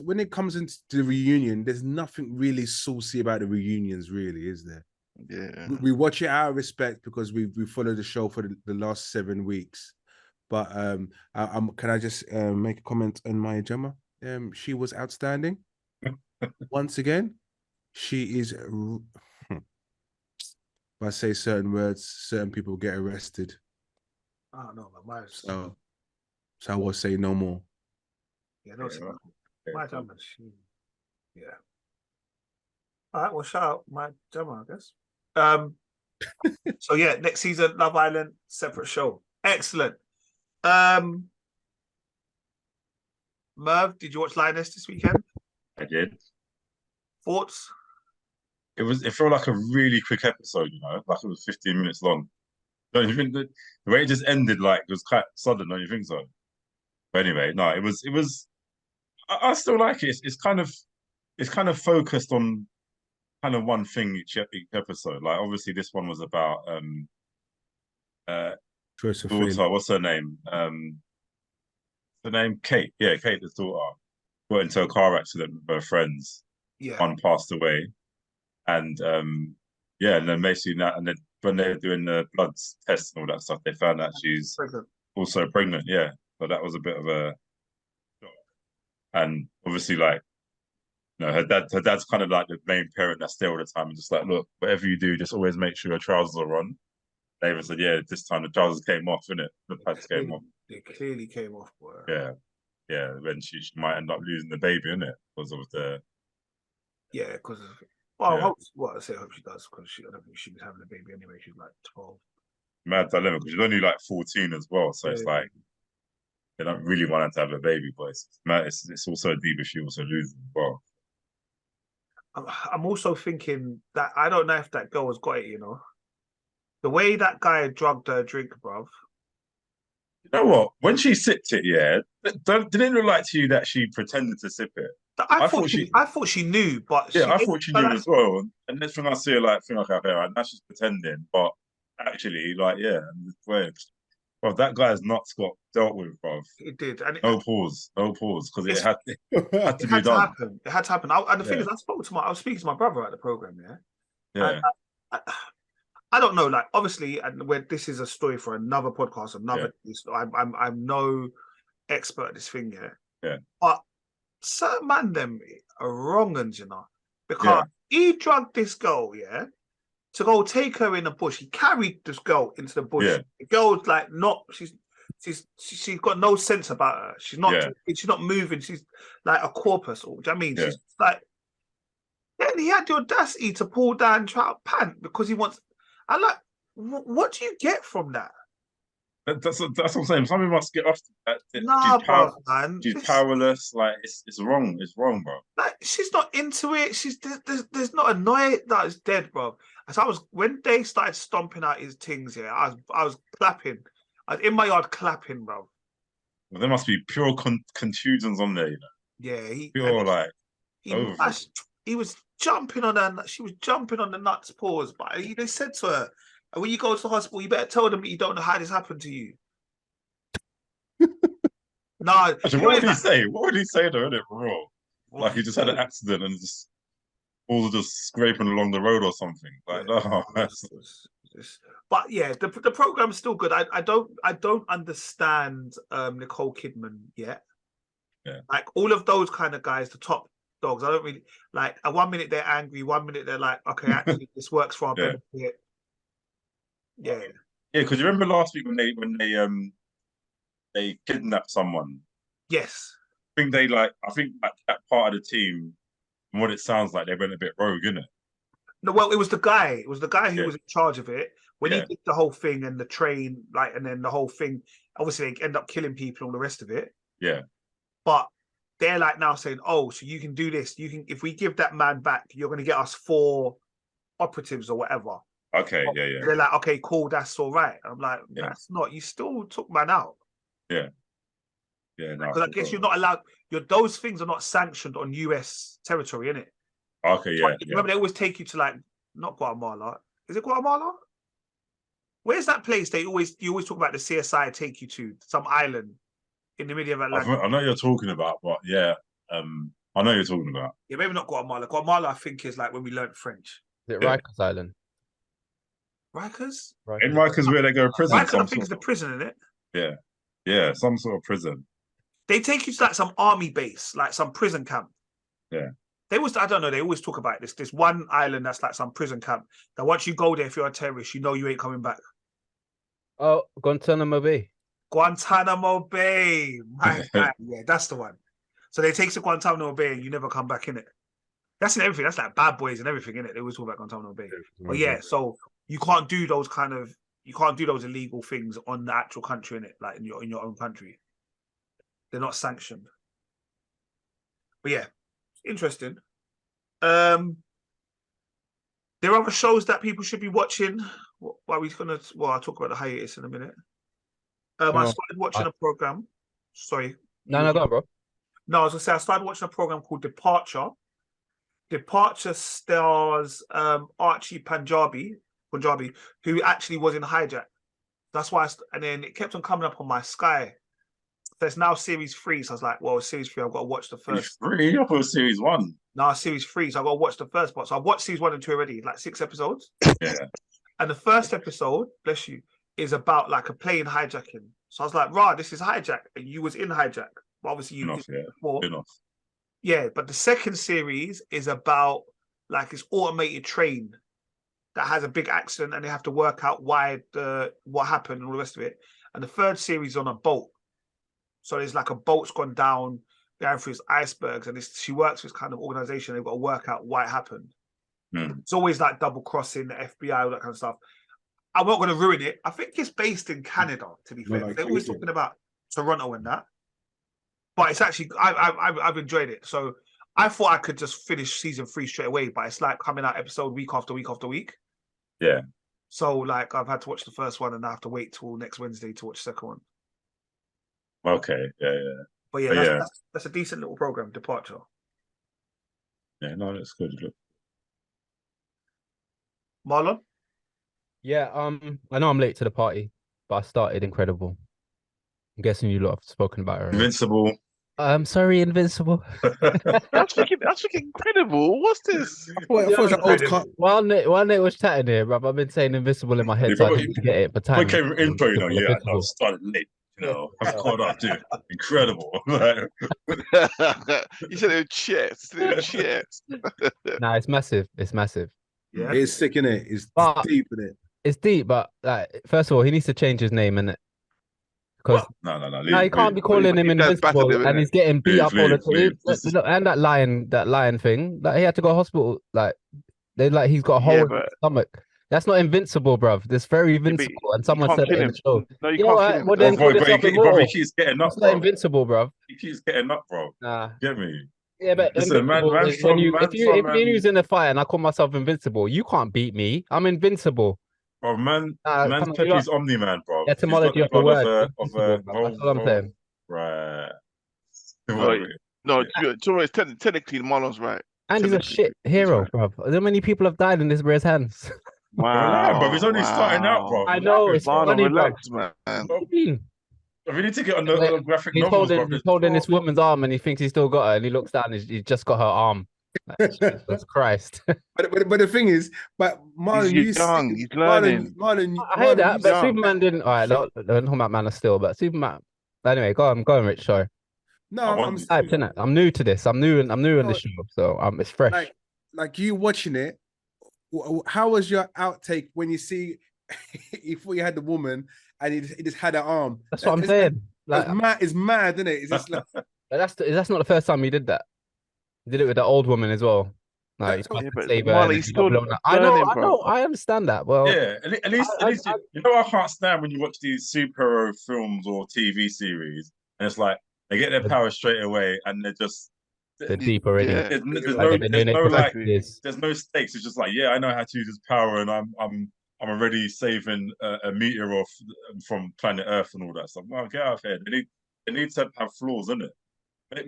into the reunion, there's nothing really saucy about the reunions, really, is there? Yeah. We watch it out of respect because we followed the show for the last 7 weeks. But can I just make a comment on Maya Jama? She was outstanding. Once again, she is. If I say certain words, certain people get arrested. I don't know, but Maya's... So I will say no more. Yeah, no, my Jama, yeah. All right, well, shout out my Jama, I guess. So yeah, next season, Love Island, separate show. Excellent. Merv, did you watch Lioness this weekend? I did. Thoughts? It felt like a really quick episode, like it was 15 minutes long. Don't you think that the way it just ended, like it was quite sudden? Don't you think so? But anyway, no, it was. I still like it. It's kind of focused on kind of one thing each episode. Like obviously, this one was about daughter. What's her name? The name Kate. Yeah, Kate, the daughter, got into a car accident with her friends. Yeah. One passed away, and and then basically that, and then when they were doing the blood tests and all that stuff, they found out she's also pregnant. Yeah, but that was a bit of a shock. And obviously, like, her dad's kind of like the main parent that's there all the time, and just like, look, whatever you do, just always make sure your trousers are on. David said, yeah, this time the trousers came off, innit? The pads came off. They clearly came off, boy. Yeah. When she might end up losing the baby, innit? Because of the. Yeah, because of. Well, I hope she does, because I don't think she was having a baby anyway. She's like 12. Mad dilemma, because she's only like 14 as well, so it's like they don't really want her to have a baby, but it's also deep if she also loses as well. I'm also thinking that I don't know if that girl has got it, The way that guy drugged her drink, bruv. You know what? When she sipped it, didn't it look like to you that she pretended to sip it? I thought she knew, but I thought she knew as well. And next thing I see her like think okay, now she's pretending, but actually, like, well, that guy's nuts got dealt with, bruv. It did. And no pause, because it had to be done. Happen. It had to happen. And the thing is, I was speaking to my brother at the program, yeah. I don't know, like, obviously, and when this is a story for another podcast, I'm no expert at this thing, but certain man them are wrong, because he drugged this girl, to go take her in the bush. He carried this girl into the bush. The girl's like she's got no sense about her. She's not moving. She's like a corpus. Or, do you know what I mean? She's like. Then he had the audacity to pull down trout pant because he wants. I'm like, what do you get from that? That's what I'm saying. Somebody must get off that. Bro, man. She's powerless. Like it's wrong. It's wrong, bro. Like she's not into it. There's not a noise that is dead, bro. So when they started stomping out his things, I was clapping. I was in my yard clapping, bro. Well, there must be pure contusions on there, Yeah, he was jumping on her. She was jumping on the nuts paws, but they said to her, when you go to the hospital, you better tell them that you don't know how this happened to you. No. Actually, what would he say? What would he say to her, for real? Like he just had an accident and just balls are just scraping along the road or something. Like, But yeah, the program's still good. I don't understand Nicole Kidman yet. Yeah. Like all of those kind of guys, the top dogs, I don't really like. At 1 minute they're angry, 1 minute they're like, okay, actually this works for our benefit. Yeah, because you remember last week when they kidnapped someone. Yes, I think that part of the team from what it sounds like, they went a bit rogue, innit? No, well, it was the guy. It was the guy who Yeah. was in charge of it. When he Yeah. did the whole thing and the train, like, and then the whole thing, obviously they end up killing people and all the rest of it. Yeah. But they're like now saying, oh, so you can do this. You can, if we give that man back, you're going to get us 4 operatives or whatever. Okay. Yeah. Yeah. They're like, okay, cool, that's all right. I'm like, Yeah. that's not. You still took man out. Yeah. Yeah. No, Because I guess you're not allowed. Those things are not sanctioned on US territory, innit? Okay. Yeah. Remember, they always take you to like not Guatemala. Is it Guatemala? Where's that place you always talk about the CSI take you to? Some island in the middle of Atlantic. I know you're talking about, but yeah, I know you're talking about. Yeah, maybe not Guatemala. Guatemala, I think, is like when we learned French. Is it Rikers Island? Rikers? In Rikers, where they go to prison. Rikers, I think, is the prison, isn't it? Yeah. Yeah, some sort of prison. They take you to like some army base, like some prison camp. Yeah. I don't know, they always talk about this one island that's like some prison camp that once you go there, if you're a terrorist, you know you ain't coming back. Oh, Guantanamo Bay. Guantanamo Bay. My God. Yeah, that's the one. So they take you to Guantanamo Bay and you never come back in it. That's in everything. That's like Bad Boys and everything, in it. They always talk about Guantanamo Bay. But yeah, so you can't do those illegal things on the actual country, in it, like in your own country. They're not sanctioned. But yeah, interesting. There are other shows that people should be watching. I'll talk about the hiatus in a minute. I started watching a program. Sorry. No, go on, bro. No, I was gonna say I started watching a program called Departure. Departure stars Archie Punjabi, who actually was in Hijack. That's why, and then it kept on coming up on my Sky. There's now series 3, so I was like, well, series 3, I've got to watch the first. 3? I thought series 1. No, series 3, so I've got to watch the first part. So I've watched series 1 and 2 already, like 6 episodes. Yeah. And the first episode, bless you, is about like a plane hijacking. So I was like, rah, this is Hijack, and you was in Hijack. But obviously you did it before. Yeah, but the second series is about like this automated train that has a big accident, and they have to work out what happened and all the rest of it. And the third series is on a boat. So there's like a boat's gone down, going through these icebergs, and she works with this kind of organization. They've got to work out why it happened. It's always like double crossing the FBI, all that kind of stuff. I'm not going to ruin it. I think it's based in Canada, to be fair. They're always talking about Toronto and that. But it's actually, I've enjoyed it. So I thought I could just finish season 3 straight away, but it's like coming out episode week after week after week. Yeah. So like I've had to watch the first one and I have to wait till next Wednesday to watch the second one. Okay. Yeah. But yeah, that's a decent little program, Departure. Yeah, no, that's good. Marlon? Yeah, I know I'm late to the party, but I started Incredible. I'm guessing you lot have spoken about it already. Invincible. I'm sorry, Invincible. That's freaking incredible. What's this? I thought it was an old cut. While Nate was chatting here, bruv, I've been saying Invincible in my head, so I didn't get it. But time. Came intro, you know, yeah, I started late. You know, I've caught up, dude. Incredible. You said it was chess. Nah, it's massive. It's massive. Yeah, It's sick, innit? It's deep, innit? It's deep, but like, first of all, he needs to change his name, innit? Because no, he can't be calling him Invincible, and he's getting beat up all the time. And that lion thing, like he had to go to hospital. Like he's got a hole in his stomach. That's not invincible, bruv. This very invincible, and someone said it in the show. No, you can't kill him. Well, then he keeps getting up, it's not invincible, bruv. He keeps getting up, bro. Nah. Get me? Yeah, but listen, if you're using a fight and I call myself invincible, you can't beat me. I'm invincible. Bro, man's Pepe's Omni-Man, bro. Etymology of the word. That's what I'm saying. Right. No, technically Marlon's right. And he's a shit hero, bro. How many people have died in this man's hands? Wow, bro, he's only starting out, bro. I know, it's funny, relax, man. We need to get on the graphic novels, bro. He's holding this woman's arm and he thinks he's still got her, and he looks down and he's just got her arm. Like, Jesus Christ. But the thing is, Marlon, he's young, he's learning. Marlon, I heard that, but Superman didn't. All right, don't talk about Man of Steel, but Superman. Anyway, go on, Rich. Sorry. No, I'm hyped, innit? I'm new to this. I'm new in the show, so it's fresh. Like you watching it. How was your outtake when you see he thought you had the woman and he just had her arm? That's what I'm saying. Like, it's mad, isn't it? It's just like that's not the first time he did that. He did it with the old woman as well. Like, he's That's trying Yeah, to but save her and Marley, then he's she got still blown up. learning, I bro. know, I understand that. Well, Yeah, at least, you know, I can't stand when you watch these superhero films or TV series, and it's like they get their power straight away, and they're just they're deep already. Yeah, Like, they've been doing it for like, years. there's no stakes. It's just like, yeah, I know how to use this power, and I'm already saving a meteor off from planet Earth and all that stuff. Well, get out of here. They need to have flaws in it.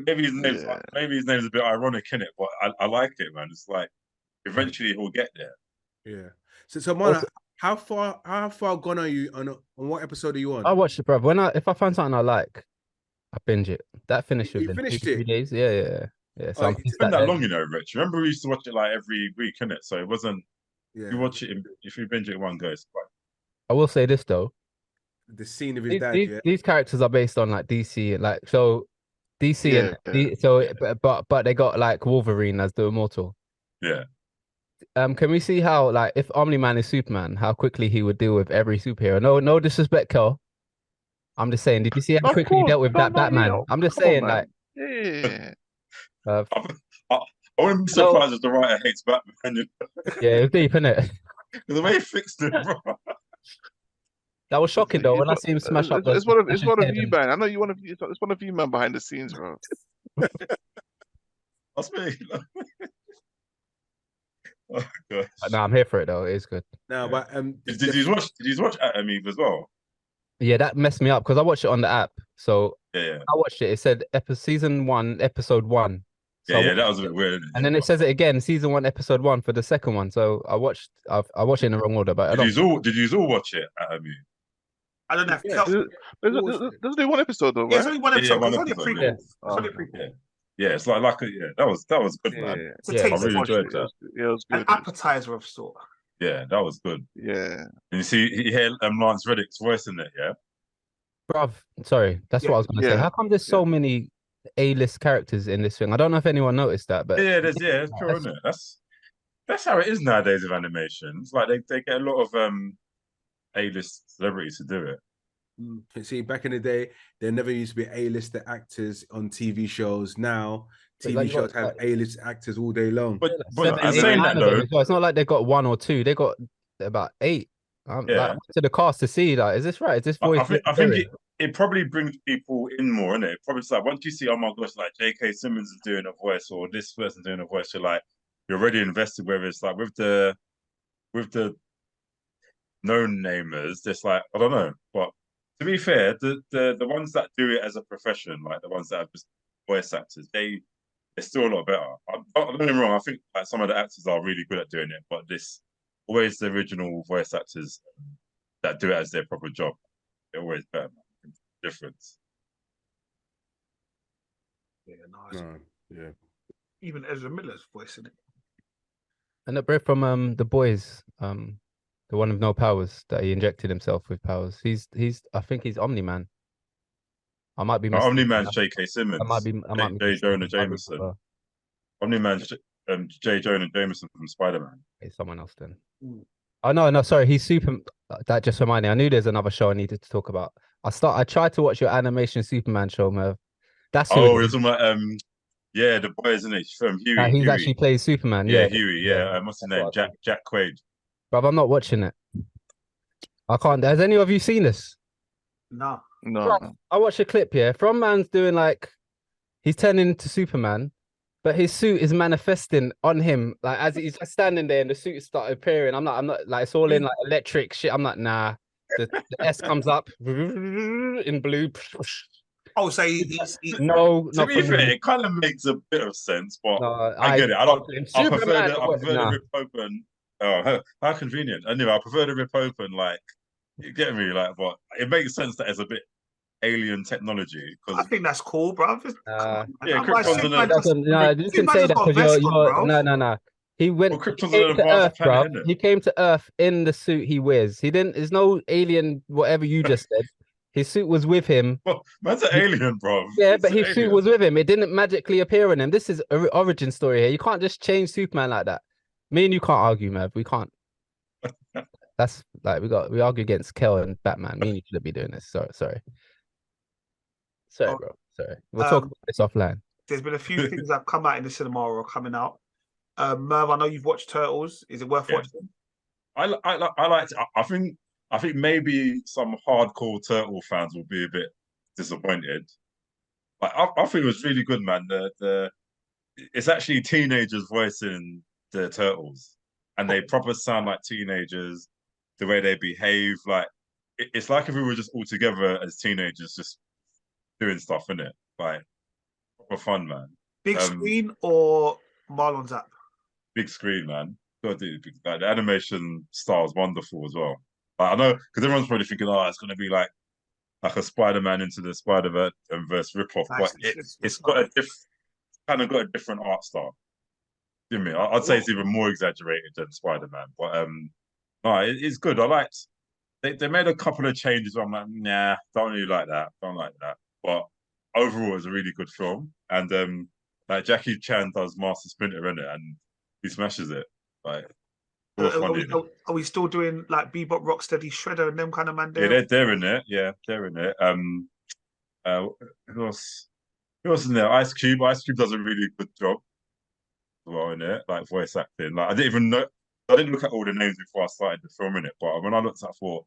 Maybe his name's a bit ironic in it, but I like it, man. It's like eventually he'll get there. Yeah. So Mana, how far gone are you on what episode are you on? I watched it, bro. If I find something I like, I binge it. That finished within 2-3 days. Yeah. So it's been that long, you know, Rich. Remember we used to watch it like every week, innit? So it wasn't. Yeah. You watch it if you binge it in one go. It's quite... I will say this though. The scene of his dad. These characters are based on like DC, like so. DC but they got like Wolverine as the immortal. Yeah. Can we see how, like, if Omni-Man is Superman, how quickly he would deal with every superhero? No disrespect, Kel. I'm just saying. Did you see how quickly he dealt with that Batman? I'm just saying, like, I wouldn't be surprised if the writer hates Batman. Yeah, it was deep, innit? The way he fixed it, bro. That was shocking though when I see him smash up. It's one of you, man. I know you want to. It's one of you, man, behind the scenes, bro. That's me. Oh gosh. No, I'm here for it though. It is good. No, but did you watch Atom Eve as well? Yeah, that messed me up because I watched it on the app. So yeah. I watched it. It said season 1, episode 1. So yeah, that was a bit weird. Isn't it? And then it says it again, season 1, episode 1 for the second one. So I watched it in the wrong order. But did you all watch it? Atom Eve? I don't know. There's only one episode though, right? Yeah, it's only one episode. One it's only a episode, prequel. yeah. It's only a prequel. Yeah, it's like that was good, man. It's a I really enjoyed that. Yeah, it was good. An appetizer of sort. Yeah, that was good. Yeah. And you see, you hear Lance Reddick's voice in it, yeah? Bruv, sorry, that's what I was going to say. How come there's so many A-list characters in this thing? I don't know if anyone noticed that, but it's true, isn't it? That's how it is nowadays with animation. It's like they get a lot of A-list celebrities to do it. See, back in the day, there never used to be A-list actors on TV shows. Now, TV shows have A-list actors all day long. But in saying that though, it's not like they got 1 or 2. They got about 8. Like, to the cast to see, like, is this right? Is this voice? I think it probably brings people in more, innit? It probably like once you see, oh my gosh, like J.K. Simmons is doing a voice or this person doing a voice, you're already invested. Whether it's like with the known namers, it's like I don't know, but. To be fair, the ones that do it as a profession, like the ones that are just voice actors, they're still a lot better. Don't get me wrong, I think like some of the actors are really good at doing it, but always the original voice actors that do it as their proper job, they're always better. Difference. Yeah, nice. Yeah. Even Ezra Miller's voice in it. And the bro from the boys, the one with no powers that he injected himself with powers. I think he's Omni-Man. I might be mistaken. Omni-Man's J.K. Simmons. I might be J. Jonah Jameson. Omni-Man's J. Jonah Jameson from Spider-Man. It's someone else then. Oh no, sorry, he's Super. That just reminded me. I knew there's another show I needed to talk about. I tried to watch your animation Superman show, Merv. That's who you're talking about the boy, isn't it? From Huey. He's actually plays Superman. Yeah, Huey. Yeah, what's his name? Jack Quaid. But I'm not watching it. I can't. Has any of you seen this? No. I watched a clip here from man's doing like he's turning into Superman, but his suit is manifesting on him like as he's standing there and the suit started appearing. I'm not like it's all in like electric shit. I'm like, nah. The S comes up in blue. Oh, so he's no. To be fair, it kind of makes a bit of sense, but I get it. I prefer the rip open. Oh, how convenient! Anyway, I prefer the rip open. Like, you get me? Like, but it makes sense that it's a bit alien technology. I think that's cool, bro. Krypton's no, you can say that because you're no. He went. He came to Earth, bro. He came to Earth in the suit he wears. He didn't. There's no alien. Whatever you just said. His suit was with him. Well, man's an alien, bro. Yeah, but his suit was with him. It didn't magically appear on him. This is an origin story here. You can't just change Superman like that. Me and you can't argue, Mav. We can't. That's like we argue against Kel and Batman. Me and you shouldn't be doing this. Sorry, bro. Sorry. We'll talk about this offline. There's been a few things that have come out in the cinema or are coming out. Merv, I know you've watched Turtles. Is it worth watching? I liked it. I think maybe some hardcore Turtle fans will be a bit disappointed. But I think it was really good, man. It's actually teenagers voicing the Turtles, and they proper sound like teenagers. The way they behave, like it's like if we were just all together as teenagers, just doing stuff in it, like proper fun, man. Big screen or Marlon's app? Big screen, man. Got to do like the animation style is wonderful as well. Like, I know because everyone's probably thinking, oh, it's gonna be like a Spider-Man into the Spider-Verse ripoff, but it's got a kind of got a different art style. You know what I mean? I'd say it's even more exaggerated than Spider-Man, but no, it's good. I liked they made a couple of changes where I'm like, nah, don't really like that, don't like that. But overall, it's a really good film, and like Jackie Chan does Master Splinter in it, and he smashes it. Like, are we still doing like Bebop, Rocksteady, Shredder, and them kind of man? Yeah, they're in it. Yeah, they're in it. Who else? Who else in there? Ice Cube. Ice Cube does a really good job as well in it, like voice acting. Like I didn't even know. I didn't look at all the names before I started the film in it, but when I looked, I thought,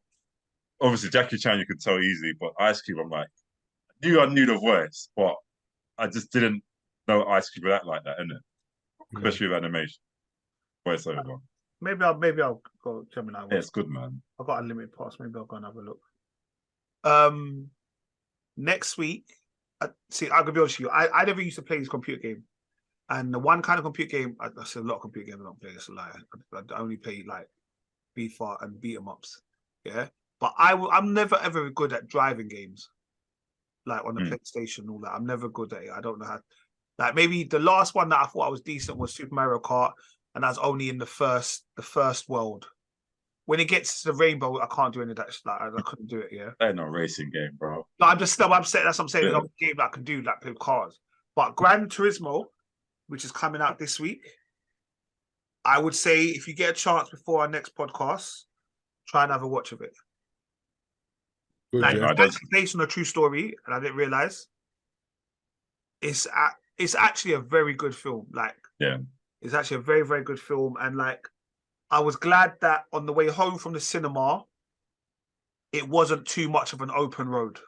obviously Jackie Chan you could tell easily, but Ice Cube, I'm like, I knew the voice, but I just didn't know Ice Cube would act like that, innit? Especially with animation, voiceover. Maybe I'll go Gemini. Yeah, it's good, man. I've got a limited pass. Maybe I'll go and have a look. Next week, see, I'm gonna be honest with you. I never used to play this computer game, and the one kind of computer game, I said a lot of computer games I don't play. That's a lie. I only play like FIFA and beat 'em ups. Yeah, but I'm never ever good at driving games, like on the PlayStation and all that. I'm never good at it. I don't know how. Like maybe the last one that I thought I was decent was Super Mario Kart, and that's only in the first world. When it gets to the rainbow, I can't do any of that. Like, I couldn't do it. Yeah, they're not racing game, bro. No, I'm saying that's what I'm saying. There's no game that I can do like play with cars. But Gran Turismo, which is coming out this week, I would say if you get a chance before our next podcast, try and have a watch of it. Good, like yeah. it's actually based on a true story, and I didn't realize it's actually a very good film. Like, yeah, it's actually a very, very good film, and like, I was glad that on the way home from the cinema, it wasn't too much of an open road.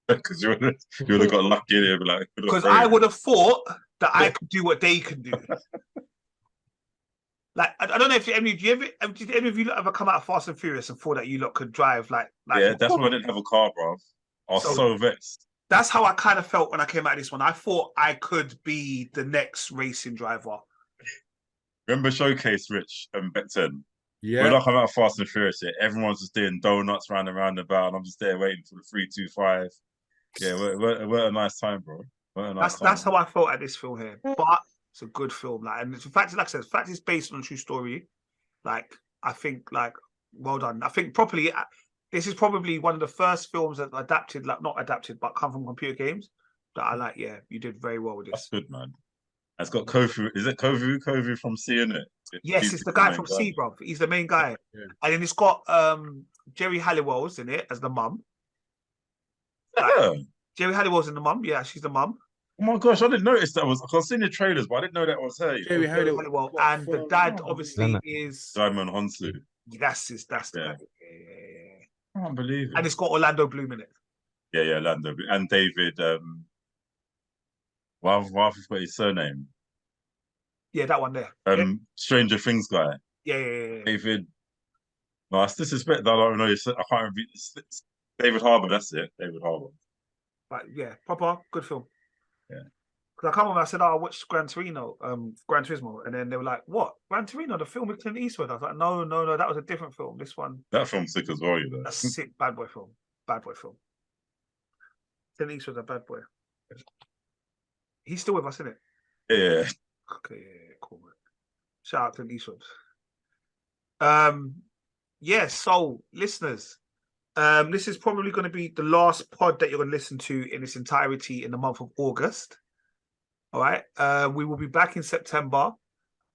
Because you would have got lucky in it, like, because I would have thought that I could do what they can do. Like, I don't know if did any of you ever come out of Fast and Furious and thought that you lot could drive like yeah, that's why I didn't have a car, bro. I was so vexed. That's how I kind of felt when I came out of this one. I thought I could be the next racing driver. Remember Showcase, Rich, back then? Yeah. When I come out of Fast and Furious, everyone's just doing donuts round and round about, and I'm just there waiting for the 3-2-5. Yeah, what a nice time, bro. That's how I felt at this film here. But it's a good film. Like, and the fact, like I said, the fact it's based on a true story. Like, I think, like, well done. I think properly, this is probably one of the first films that adapted, like not adapted, but come from computer games. That I like. Yeah, you did very well with this. That's good, man. It's got Kofu. Is it Kofu? Kofu from C, in it? Yes, it's the guy from C, bro. He's the main guy. Yeah. And then it's got Jerry Halliwell's in it as the mum. Like, Jerry Halliwell's in the mum. Yeah, she's the mum. Oh my gosh, I didn't notice that was. I've seen the trailers, but I didn't know that was her. Jerry Halliwell, and the dad obviously is Simon Honsu. That's the guy. Yeah. I can't believe it. And it's got Orlando Bloom in it. Yeah, Orlando Bloom. And David. Well, I've forgot his surname. Yeah, that one there. Stranger Things guy. Yeah. David. No, it's disrespect. I don't know. I can't remember. It's David Harbour. That's it. David Harbour. But yeah, proper good film. Yeah. Because I come over, I said, I watched Gran Turismo, and then they were like, "What? Gran Turismo, the film with Clint Eastwood?" I was like, "No, that was a different film. This one." That film's sick as well, you know. A sick bad boy film. Clint Eastwood's a bad boy. He's still with us, isn't it? Yeah. Okay, yeah, cool, man. Shout out to Eastwood. Yeah, so listeners, this is probably going to be the last pod that you're going to listen to in its entirety in the month of August. All right. We will be back in September.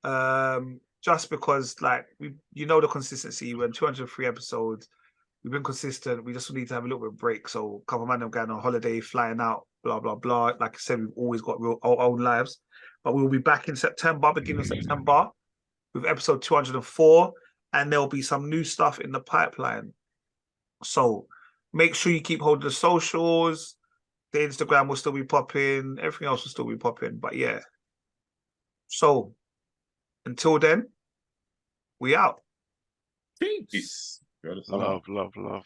Just because, like, the consistency. We're in 203 episodes. We've been consistent. We just need to have a little bit of break. So a couple of men are going on holiday, flying out, blah, blah, blah. Like I said, we've always got our own lives. But we'll be back in September, beginning of September, with episode 204. And there'll be some new stuff in the pipeline. So make sure you keep hold of the socials. The Instagram will still be popping. Everything else will still be popping. But yeah. So until then, we out. Peace. Love.